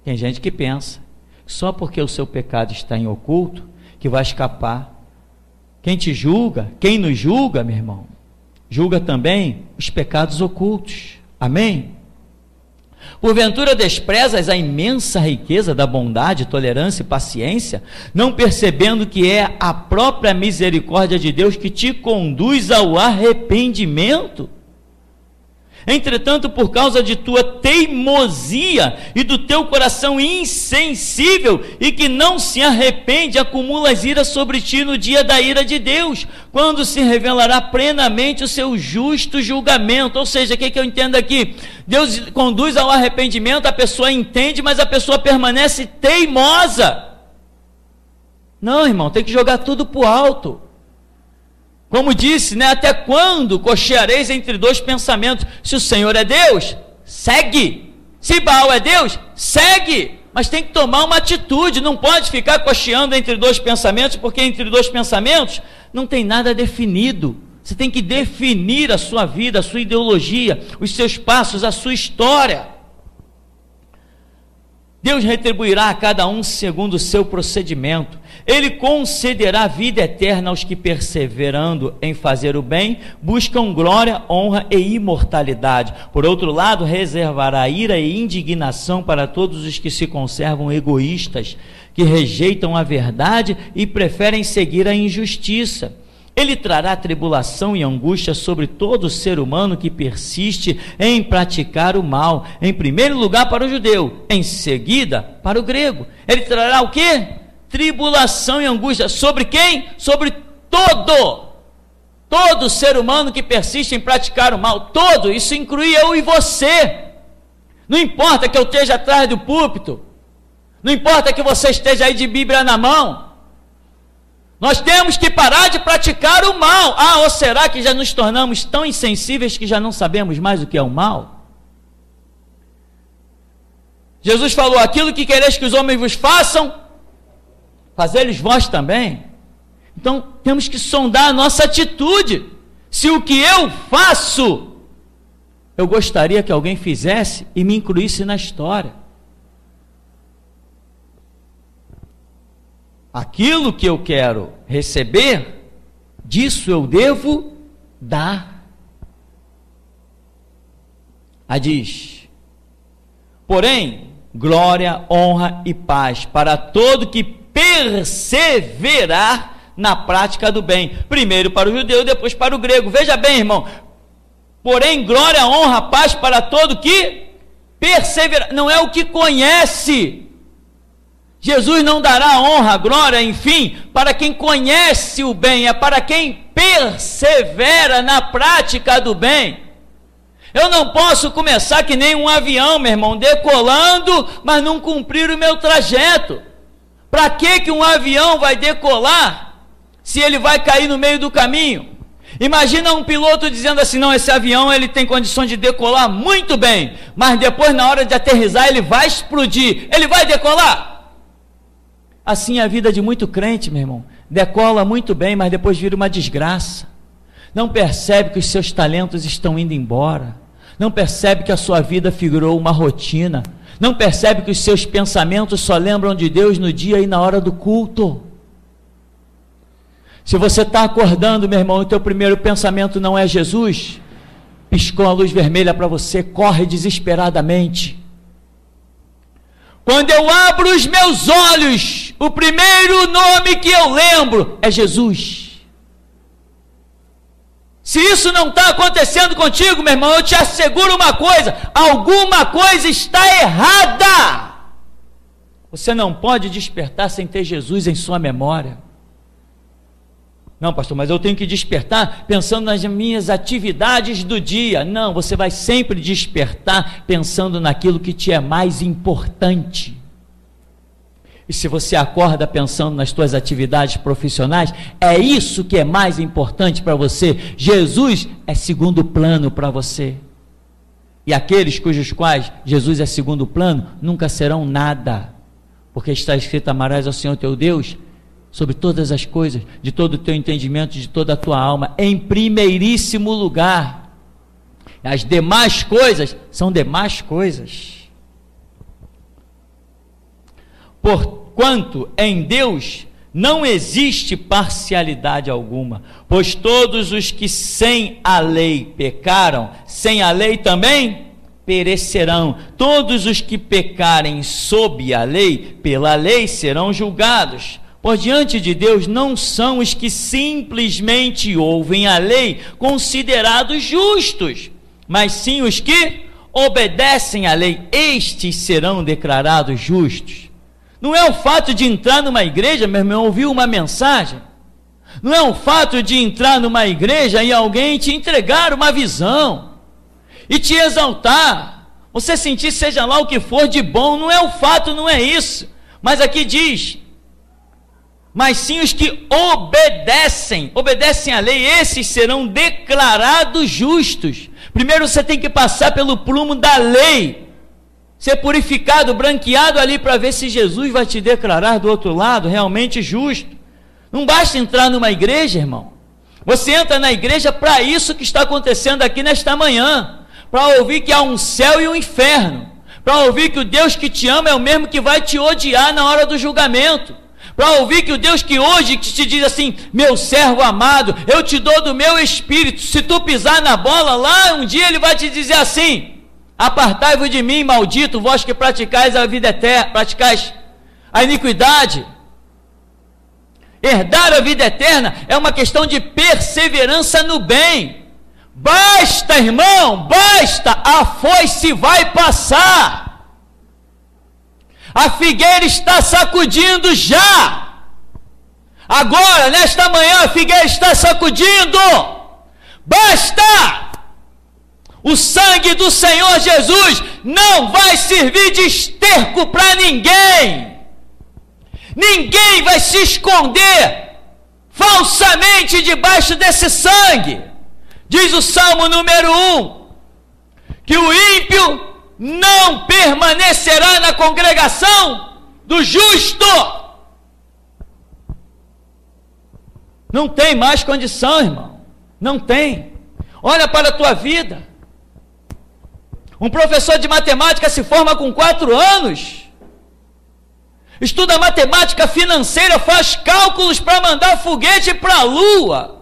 [SPEAKER 2] Tem gente que pensa, só porque o seu pecado está em oculto, que vai escapar. Quem te julga, quem nos julga, meu irmão, julga também os pecados ocultos. Amém? Porventura desprezas a imensa riqueza da bondade, tolerância e paciência, não percebendo que é a própria misericórdia de Deus que te conduz ao arrependimento? Entretanto, por causa de tua teimosia e do teu coração insensível e que não se arrepende, acumulas ira sobre ti no dia da ira de Deus, quando se revelará plenamente o seu justo julgamento. Ou seja, o que eu entendo aqui? Deus conduz ao arrependimento, a pessoa entende, mas a pessoa permanece teimosa. Não, irmão, tem que jogar tudo para o alto. Como disse, né? Até quando cocheareis entre dois pensamentos? Se o Senhor é Deus, segue. Se Baal é Deus, segue. Mas tem que tomar uma atitude, não pode ficar cocheando entre dois pensamentos, porque entre dois pensamentos não tem nada definido. Você tem que definir a sua vida, a sua ideologia, os seus passos, a sua história. Deus retribuirá a cada um segundo o seu procedimento. Ele concederá vida eterna aos que, perseverando em fazer o bem, buscam glória, honra e imortalidade. Por outro lado, reservará ira e indignação para todos os que se conservam egoístas, que rejeitam a verdade e preferem seguir a injustiça. Ele trará tribulação e angústia sobre todo ser humano que persiste em praticar o mal, em primeiro lugar para o judeu, em seguida para o grego. Ele trará o quê? Tribulação e angústia. Sobre quem? Sobre todo ser humano que persiste em praticar o mal. Todo, isso inclui eu e você. Não importa que eu esteja atrás do púlpito, não importa que você esteja aí de Bíblia na mão, nós temos que parar de praticar o mal. Ah, ou será que já nos tornamos tão insensíveis que já não sabemos mais o que é o mal? Jesus falou: aquilo que quereis que os homens vos façam, fazei-lhes vós também. Então, temos que sondar a nossa atitude. Se o que eu faço, eu gostaria que alguém fizesse e me incluísse na história. Aquilo que eu quero receber, disso eu devo dar. Diz: porém, glória, honra e paz para todo que perseverar na prática do bem. Primeiro para o judeu, depois para o grego. Veja bem, irmão. Porém, glória, honra, paz para todo que perseverar. Não é o que conhece. Jesus não dará honra, glória, enfim, para quem conhece o bem, é para quem persevera na prática do bem. Eu não posso começar que nem um avião, meu irmão, decolando, mas não cumprir o meu trajeto. Para que um avião vai decolar se ele vai cair no meio do caminho? Imagina um piloto dizendo assim: não, esse avião ele tem condições de decolar muito bem, mas depois na hora de aterrissar ele vai explodir. Ele vai decolar? Assim é a vida de muito crente, meu irmão. Decola muito bem, mas depois vira uma desgraça. Não percebe que os seus talentos estão indo embora. Não percebe que a sua vida figurou uma rotina. Não percebe que os seus pensamentos só lembram de Deus no dia e na hora do culto. Se você está acordando, meu irmão, e o teu primeiro pensamento não é Jesus, piscou a luz vermelha para você, corre desesperadamente. Quando eu abro os meus olhos, o primeiro nome que eu lembro é Jesus. Se isso não está acontecendo contigo, meu irmão, eu te asseguro uma coisa: alguma coisa está errada. Você não pode despertar sem ter Jesus em sua memória. Não, pastor, mas eu tenho que despertar pensando nas minhas atividades do dia. Não, você vai sempre despertar pensando naquilo que te é mais importante. E se você acorda pensando nas suas atividades profissionais, é isso que é mais importante para você. Jesus é segundo plano para você. E aqueles cujos quais Jesus é segundo plano, nunca serão nada. Porque está escrito: amarás ao Senhor teu Deus sobre todas as coisas, de todo o teu entendimento, de toda a tua alma, em primeiríssimo lugar. As demais coisas são demais coisas. Porquanto em Deus não existe parcialidade alguma, pois todos os que sem a lei pecaram, sem a lei também perecerão. Todos os que pecarem sob a lei, pela lei serão julgados. Por diante de Deus não são os que simplesmente ouvem a lei considerados justos, mas sim os que obedecem à lei. Estes serão declarados justos. Não é o fato de entrar numa igreja, meu irmão, ouvir uma mensagem. Não é o fato de entrar numa igreja e alguém te entregar uma visão e te exaltar, você sentir seja lá o que for de bom. Não é o fato, não é isso. Mas aqui diz: mas sim os que obedecem à lei, esses serão declarados justos. Primeiro você tem que passar pelo prumo da lei, ser purificado, branqueado ali, para ver se Jesus vai te declarar do outro lado realmente justo. Não basta entrar numa igreja, irmão. Você entra na igreja para isso que está acontecendo aqui nesta manhã, para ouvir que há um céu e um inferno, para ouvir que o Deus que te ama é o mesmo que vai te odiar na hora do julgamento, para ouvir que o Deus que hoje te diz assim: meu servo amado, eu te dou do meu espírito, se tu pisar na bola lá, um dia ele vai te dizer assim: apartai-vos de mim, maldito, vós que praticais a vida eterna, praticais a iniquidade. Herdar a vida eterna é uma questão de perseverança no bem. Basta, irmão, basta, a foice vai passar. A figueira está sacudindo já. Agora, nesta manhã, a figueira está sacudindo. Basta! O sangue do Senhor Jesus não vai servir de esterco para ninguém. Ninguém vai se esconder falsamente debaixo desse sangue. Diz o Salmo número 1, que o ímpio não permanecerá na congregação do justo. Não tem mais condição, irmão. Não tem. Olha para a tua vida. Um professor de matemática se forma com 4 anos. Estuda matemática financeira, faz cálculos para mandar foguete para a Lua.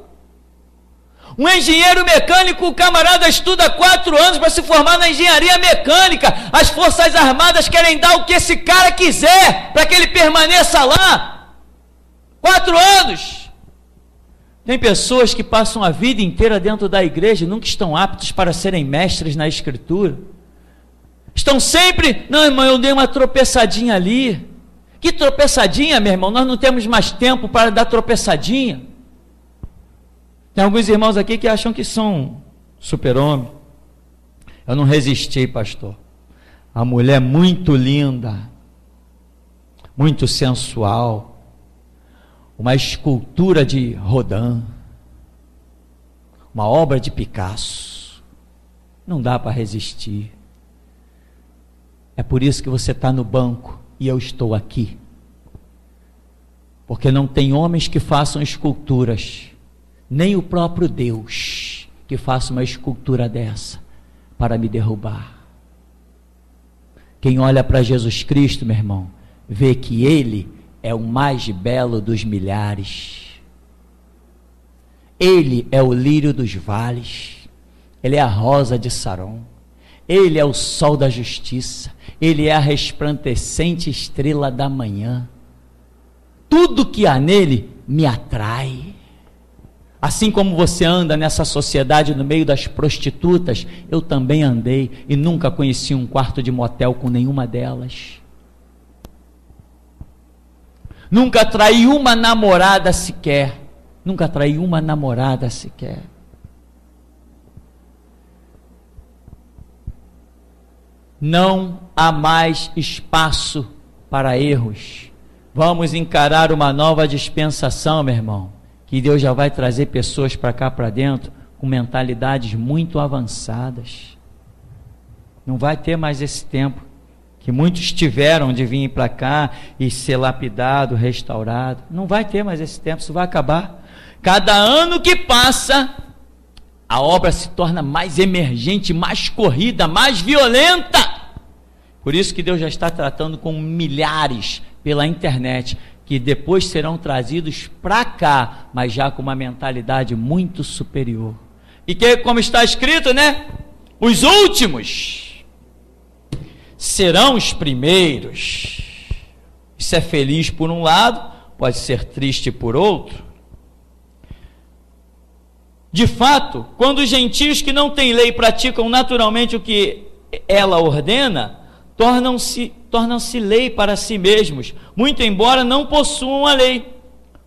[SPEAKER 2] Um engenheiro mecânico, o camarada estuda 4 anos para se formar na engenharia mecânica. As Forças Armadas querem dar o que esse cara quiser, para que ele permaneça lá. 4 anos. Tem pessoas que passam a vida inteira dentro da igreja e nunca estão aptos para serem mestres na Escritura. Estão sempre: não, irmão, eu dei uma tropeçadinha ali. Que tropeçadinha, meu irmão? Nós não temos mais tempo para dar tropeçadinha. Tem alguns irmãos aqui que acham que são super-homem. Eu não resisti, pastor. A mulher muito linda, muito sensual, uma escultura de Rodin, uma obra de Picasso. Não dá para resistir. É por isso que você está no banco e eu estou aqui. Porque não tem homens que façam esculturas, nem o próprio Deus que faça uma escultura dessa para me derrubar. Quem olha para Jesus Cristo, meu irmão, vê que Ele é o mais belo dos milhares. Ele é o lírio dos vales. Ele é a rosa de Saron. Ele é o sol da justiça. Ele é a resplandecente estrela da manhã. Tudo que há nele me atrai. Assim como você anda nessa sociedade no meio das prostitutas, eu também andei e nunca conheci um quarto de motel com nenhuma delas. Nunca traí uma namorada sequer. Nunca traí uma namorada sequer. Não há mais espaço para erros. Vamos encarar uma nova dispensação, meu irmão, que Deus já vai trazer pessoas para cá, para dentro, com mentalidades muito avançadas. Não vai ter mais esse tempo que muitos tiveram de vir para cá e ser lapidado, restaurado. Não vai ter mais esse tempo, isso vai acabar. Cada ano que passa, a obra se torna mais emergente, mais corrida, mais violenta. Por isso que Deus já está tratando com milhares pela internet, que depois serão trazidos para cá, mas já com uma mentalidade muito superior. E que, como está escrito, né? Os últimos serão os primeiros. Isso é feliz por um lado, pode ser triste por outro. De fato, quando os gentios que não têm lei praticam naturalmente o que ela ordena, tornam-se lei para si mesmos, muito embora não possuam a lei,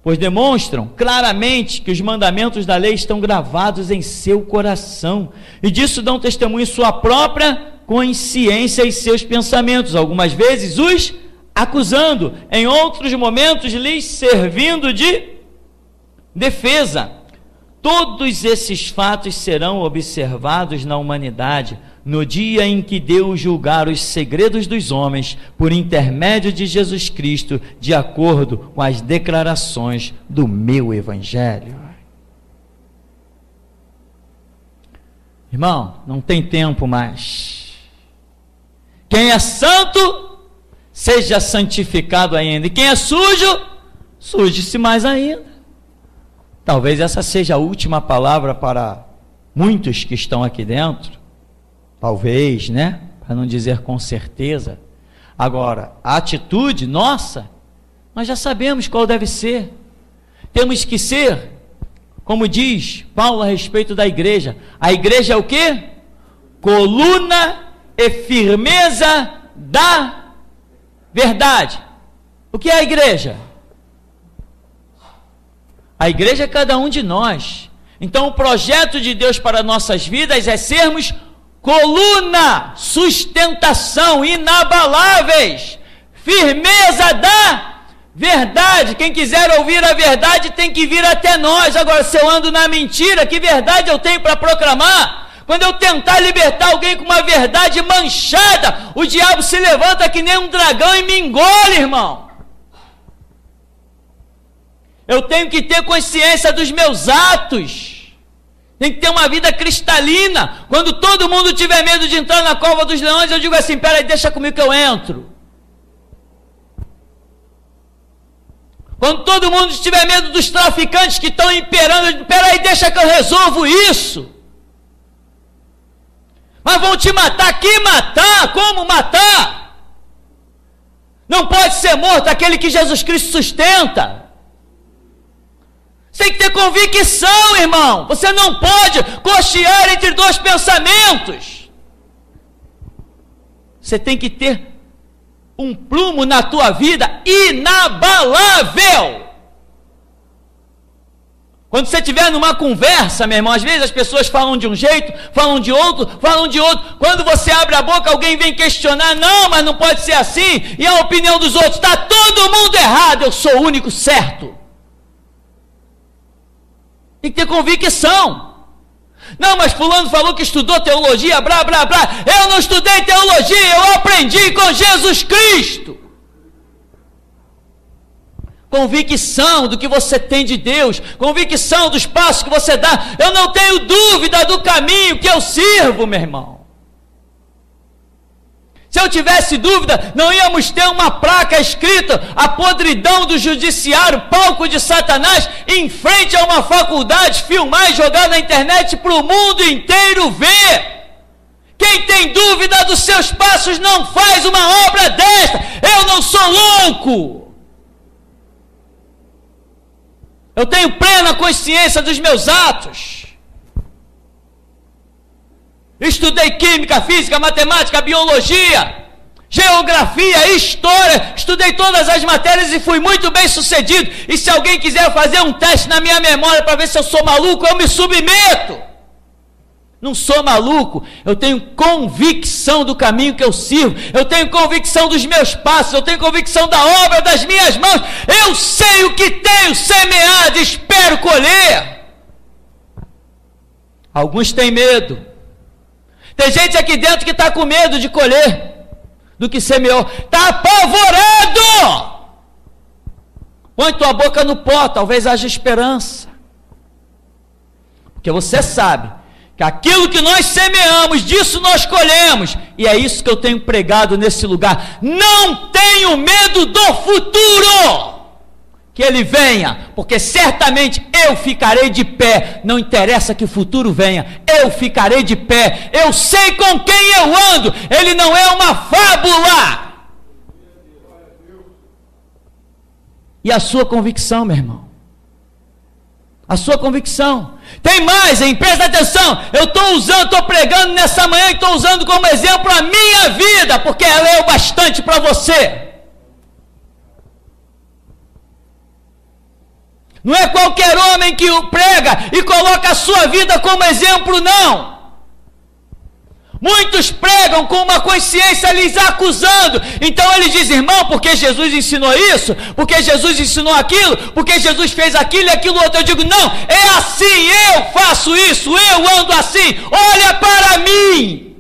[SPEAKER 2] pois demonstram claramente que os mandamentos da lei estão gravados em seu coração, e disso dão testemunho sua própria consciência e seus pensamentos, algumas vezes os acusando, em outros momentos lhes servindo de defesa. Todos esses fatos serão observados na humanidade no dia em que Deus julgar os segredos dos homens por intermédio de Jesus Cristo, de acordo com as declarações do meu Evangelho. Irmão, não tem tempo mais. Quem é santo, seja santificado ainda. E quem é sujo, suje-se mais ainda. Talvez essa seja a última palavra para muitos que estão aqui dentro. Talvez, né? Para não dizer com certeza. Agora, a atitude nossa, nós já sabemos qual deve ser. Temos que ser, como diz Paulo a respeito da igreja. A igreja é o quê? Coluna e firmeza da verdade. O que é a igreja? A igreja é cada um de nós. Então o projeto de Deus para nossas vidas é sermos coluna, sustentação, inabaláveis, firmeza da verdade. Quem quiser ouvir a verdade tem que vir até nós. Agora, se eu ando na mentira, que verdade eu tenho para proclamar? Quando eu tentar libertar alguém com uma verdade manchada, o diabo se levanta que nem um dragão e me engole, irmão. Eu tenho que ter consciência dos meus atos. Tem que ter uma vida cristalina. Quando todo mundo tiver medo de entrar na cova dos leões, eu digo assim: peraí, deixa comigo que eu entro. Quando todo mundo tiver medo dos traficantes que estão imperando, eu digo: peraí, deixa que eu resolvo isso. Mas vão te matar, que matar? Como matar? Não pode ser morto aquele que Jesus Cristo sustenta. Você tem que ter convicção, irmão. Você não pode cochear entre dois pensamentos. Você tem que ter um prumo na tua vida inabalável. Quando você estiver numa conversa, meu irmão, às vezes as pessoas falam de um jeito, falam de outro. Quando você abre a boca, alguém vem questionar: não, mas não pode ser assim, e a opinião dos outros, está todo mundo errado, eu sou o único certo. Tem que ter convicção. Não, mas fulano falou que estudou teologia, blá, blá, blá. Eu não estudei teologia, eu aprendi com Jesus Cristo. Convicção do que você tem de Deus, convicção dos passos que você dá. Eu não tenho dúvida do caminho que eu sirvo, meu irmão. Se eu tivesse dúvida, não íamos ter uma placa escrita: a podridão do judiciário, palco de Satanás, em frente a uma faculdade, filmar e jogar na internet para o mundo inteiro ver. Quem tem dúvida dos seus passos não faz uma obra desta. Eu não sou louco. Eu tenho plena consciência dos meus atos. Estudei química, física, matemática, biologia, geografia, história, estudei todas as matérias e fui muito bem sucedido. E se alguém quiser fazer um teste na minha memória para ver se eu sou maluco, eu me submeto. Não sou maluco, eu tenho convicção do caminho que eu sirvo, eu tenho convicção dos meus passos, eu tenho convicção da obra das minhas mãos. Eu sei o que tenho semeado, espero colher. Alguns têm medo. Tem gente aqui dentro que está com medo de colher do que semeou. Está apavorado. Põe tua boca no pó, talvez haja esperança. Porque você sabe que aquilo que nós semeamos, disso nós colhemos. E é isso que eu tenho pregado nesse lugar. Não tenho medo do futuro. Que ele venha, porque certamente eu ficarei de pé. Não interessa que o futuro venha, eu ficarei de pé. Eu sei com quem eu ando. Ele não é uma fábula. E a sua convicção, meu irmão? A sua convicção. Tem mais, hein? Presta atenção. Eu estou pregando nessa manhã e estou usando como exemplo a minha vida, porque ela é o bastante para você. Não é qualquer homem que o prega e coloca a sua vida como exemplo, não. Muitos pregam com uma consciência lhes acusando. Então ele diz: irmão, porque Jesus ensinou isso, porque Jesus ensinou aquilo, porque Jesus fez aquilo e aquilo outro. Eu digo: não, é assim, eu faço isso, eu ando assim, olha para mim.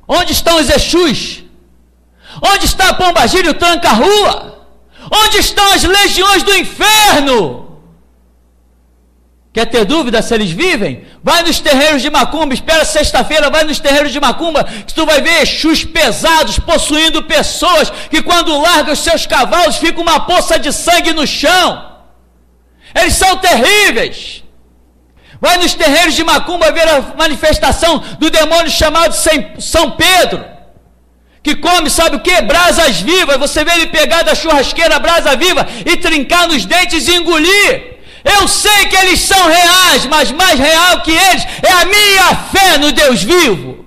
[SPEAKER 2] Onde estão os Exus? Onde está a Pombagira e o Tranca-Rua? Onde estão as legiões do inferno? Quer ter dúvida se eles vivem? Vai nos terreiros de macumba, espera sexta-feira, vai nos terreiros de macumba, que tu vai ver Exus pesados, possuindo pessoas, que quando largam os seus cavalos, fica uma poça de sangue no chão. Eles são terríveis. Vai nos terreiros de macumba ver a manifestação do demônio chamado São Pedro, que come, sabe o que? Brasas vivas. Você vê ele pegar da churrasqueira a brasa viva e trincar nos dentes e engolir. Eu sei que eles são reais, mas mais real que eles é a minha fé no Deus vivo.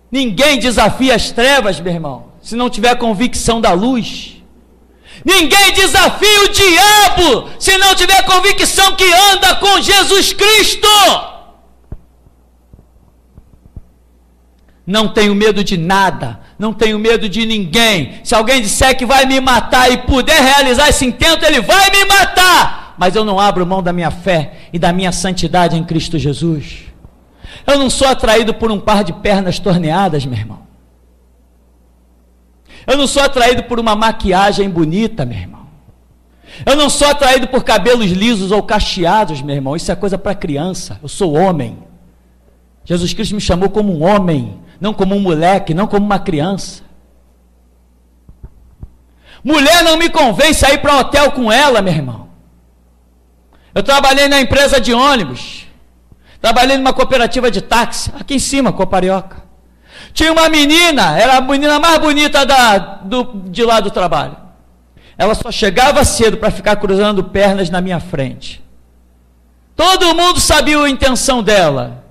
[SPEAKER 2] Ninguém desafia as trevas, meu irmão, se não tiver convicção da luz. Ninguém desafia o diabo se não tiver convicção que anda com Jesus Cristo. Não tenho medo de nada, não tenho medo de ninguém. Se alguém disser que vai me matar e puder realizar esse intento, ele vai me matar. Mas eu não abro mão da minha fé e da minha santidade em Cristo Jesus. Eu não sou atraído por um par de pernas torneadas, meu irmão. Eu não sou atraído por uma maquiagem bonita, meu irmão. Eu não sou atraído por cabelos lisos ou cacheados, meu irmão. Isso é coisa para criança. Eu sou homem. Jesus Cristo me chamou como um homem, não como um moleque, não como uma criança. Mulher não me convence a ir para um hotel com ela, meu irmão. Eu trabalhei na empresa de ônibus, trabalhei numa cooperativa de táxi, aqui em cima, Coparioca. Tinha uma menina, era a menina mais bonita de lá do trabalho. Ela só chegava cedo para ficar cruzando pernas na minha frente. Todo mundo sabia a intenção dela.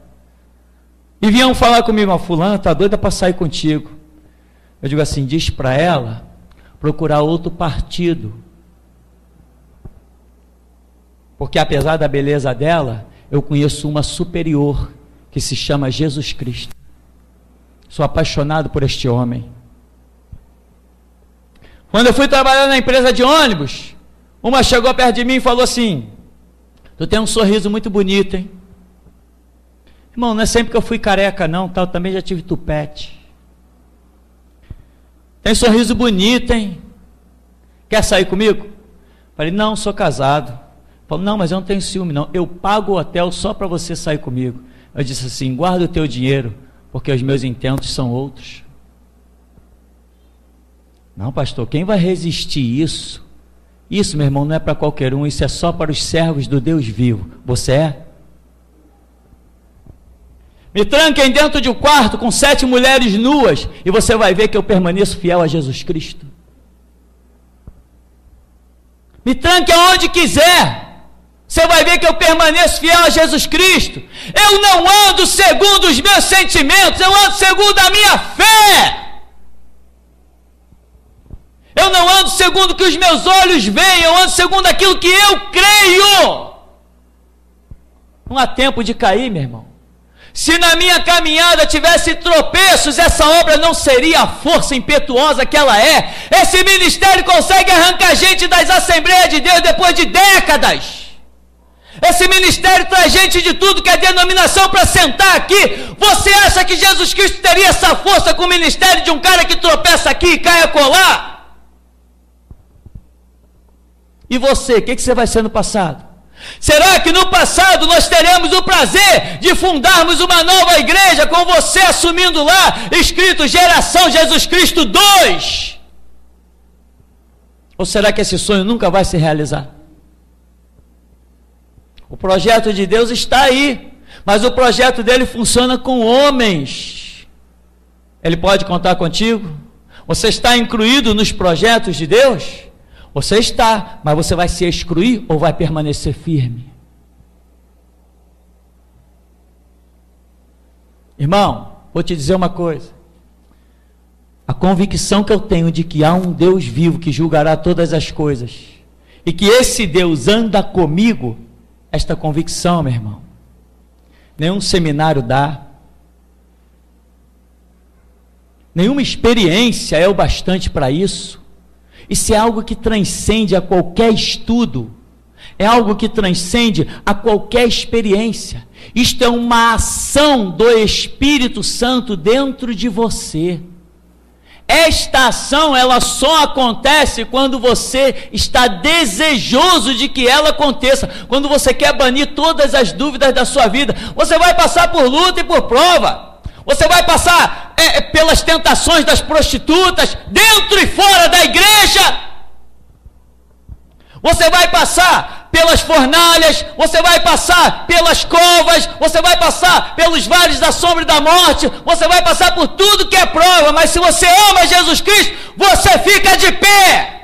[SPEAKER 2] E vinham falar comigo: fulana, tá doida para sair contigo. Eu digo assim: diz para ela procurar outro partido. Porque apesar da beleza dela, eu conheço uma superior, que se chama Jesus Cristo. Sou apaixonado por este homem. Quando eu fui trabalhar na empresa de ônibus, uma chegou perto de mim e falou assim: tu tem um sorriso muito bonito, hein? Irmão, não é sempre que eu fui careca não, tá? Eu também já tive tupete. Tem sorriso bonito, hein? Quer sair comigo? Falei: não, sou casado. Falei: não, mas eu não tenho ciúme não, eu pago o hotel só para você sair comigo. Eu disse assim: guarda o teu dinheiro, porque os meus intentos são outros. Não, pastor, quem vai resistir isso? Isso, meu irmão, não é para qualquer um, isso é só para os servos do Deus vivo. Você é? Me tranquem dentro de um quarto com 7 mulheres nuas e você vai ver que eu permaneço fiel a Jesus Cristo. Me tranque aonde quiser, você vai ver que eu permaneço fiel a Jesus Cristo. Eu não ando segundo os meus sentimentos, eu ando segundo a minha fé. Eu não ando segundo o que os meus olhos veem, eu ando segundo aquilo que eu creio. Não há tempo de cair, meu irmão. Se na minha caminhada tivesse tropeços, essa obra não seria a força impetuosa que ela é. Esse ministério consegue arrancar gente das Assembleias de Deus depois de décadas. Esse ministério traz gente de tudo que é denominação para sentar aqui. Você acha que Jesus Cristo teria essa força com o ministério de um cara que tropeça aqui e cai a colar? E você, o que você vai ser no passado? Será que no passado nós teremos o prazer de fundarmos uma nova igreja com você assumindo lá, escrito Geração Jesus Cristo 2? Ou será que esse sonho nunca vai se realizar? O projeto de Deus está aí, mas o projeto dele funciona com homens. Ele pode contar contigo? Você está incluído nos projetos de Deus? Você está, mas você vai se excluir ou vai permanecer firme? Irmão, vou te dizer uma coisa. A convicção que eu tenho de que há um Deus vivo que julgará todas as coisas, e que esse Deus anda comigo, esta convicção, meu irmão, nenhum seminário dá, nenhuma experiência é o bastante para isso. Isso é algo que transcende a qualquer estudo, é algo que transcende a qualquer experiência. Isto é uma ação do Espírito Santo dentro de você, esta ação, ela só acontece quando você está desejoso de que ela aconteça, quando você quer banir todas as dúvidas da sua vida. Você vai passar por luta e por prova, você vai passar pelas tentações das prostitutas, dentro e fora da igreja, você vai passar pelas fornalhas, você vai passar pelas covas, você vai passar pelos vales da sombra e da morte, você vai passar por tudo que é prova, mas se você ama Jesus Cristo, você fica de pé.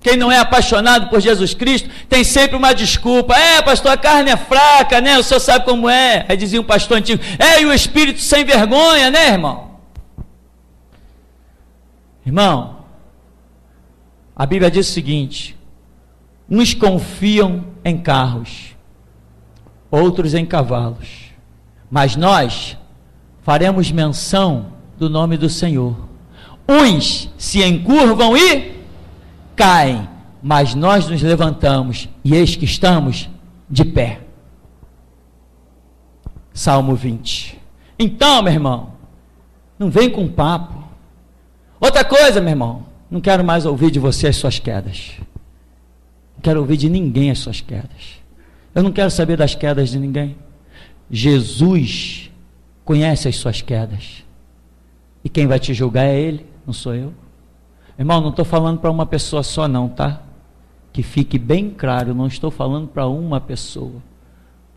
[SPEAKER 2] Quem não é apaixonado por Jesus Cristo, tem sempre uma desculpa: pastor, a carne é fraca, né? O senhor sabe como é. Aí dizia um pastor antigo: e o espírito sem vergonha, né, irmão? Irmão, a Bíblia diz o seguinte: uns confiam em carros, outros em cavalos, mas nós faremos menção do nome do Senhor. Uns se encurvam e caem, mas nós nos levantamos, e eis que estamos de pé. Salmo 20. Então, meu irmão, não vem com papo. Outra coisa, meu irmão, não quero mais ouvir de você as suas quedas. Não quero ouvir de ninguém as suas quedas. Eu não quero saber das quedas de ninguém. Jesus conhece as suas quedas. E quem vai te julgar é Ele, não sou eu. Irmão, não estou falando para uma pessoa só não, tá? Que fique bem claro, não estou falando para uma pessoa.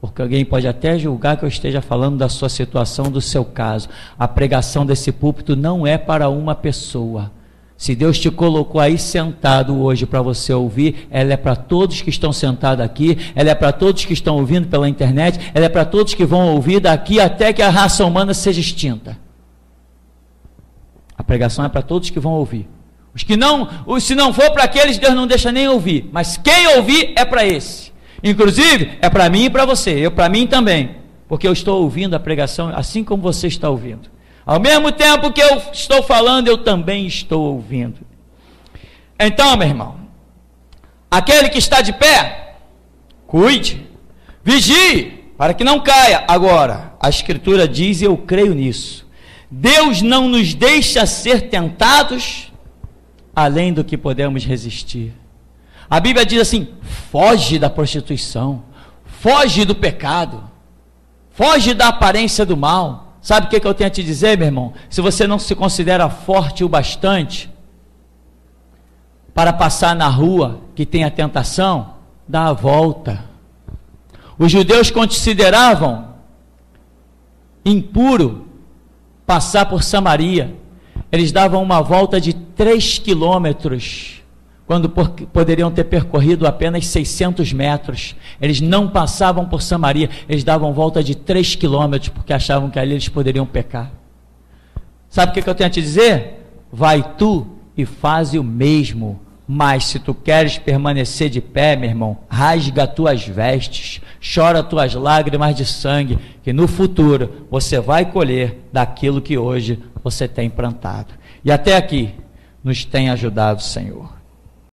[SPEAKER 2] Porque alguém pode até julgar que eu esteja falando da sua situação, do seu caso. A pregação desse púlpito não é para uma pessoa. Se Deus te colocou aí sentado hoje para você ouvir, ela é para todos que estão sentados aqui, ela é para todos que estão ouvindo pela internet, ela é para todos que vão ouvir daqui até que a raça humana seja extinta. A pregação é para todos que vão ouvir. Se não for para aqueles, Deus não deixa nem ouvir, mas quem ouvir é para esse. Inclusive, é para mim e para você, para mim também, porque eu estou ouvindo a pregação assim como você está ouvindo. Ao mesmo tempo que eu estou falando, eu também estou ouvindo. Então, meu irmão, aquele que está de pé, cuide, vigie, para que não caia. Agora, a Escritura diz, e eu creio nisso, Deus não nos deixa ser tentados além do que podemos resistir. A Bíblia diz assim: foge da prostituição, foge do pecado, foge da aparência do mal. Sabe o que eu tenho a te dizer, meu irmão? Se você não se considera forte o bastante para passar na rua que tem a tentação, dá a volta. Os judeus consideravam impuro passar por Samaria. Eles davam uma volta de 3 quilômetros, quando poderiam ter percorrido apenas 600 metros. Eles não passavam por Samaria, eles davam volta de 3 quilômetros, porque achavam que ali eles poderiam pecar. Sabe o que eu tenho a te dizer? Vai tu e faz o mesmo. Mas se tu queres permanecer de pé, meu irmão, rasga tuas vestes, chora tuas lágrimas de sangue, que no futuro você vai colher daquilo que hoje você tem plantado. E até aqui nos tem ajudado o Senhor.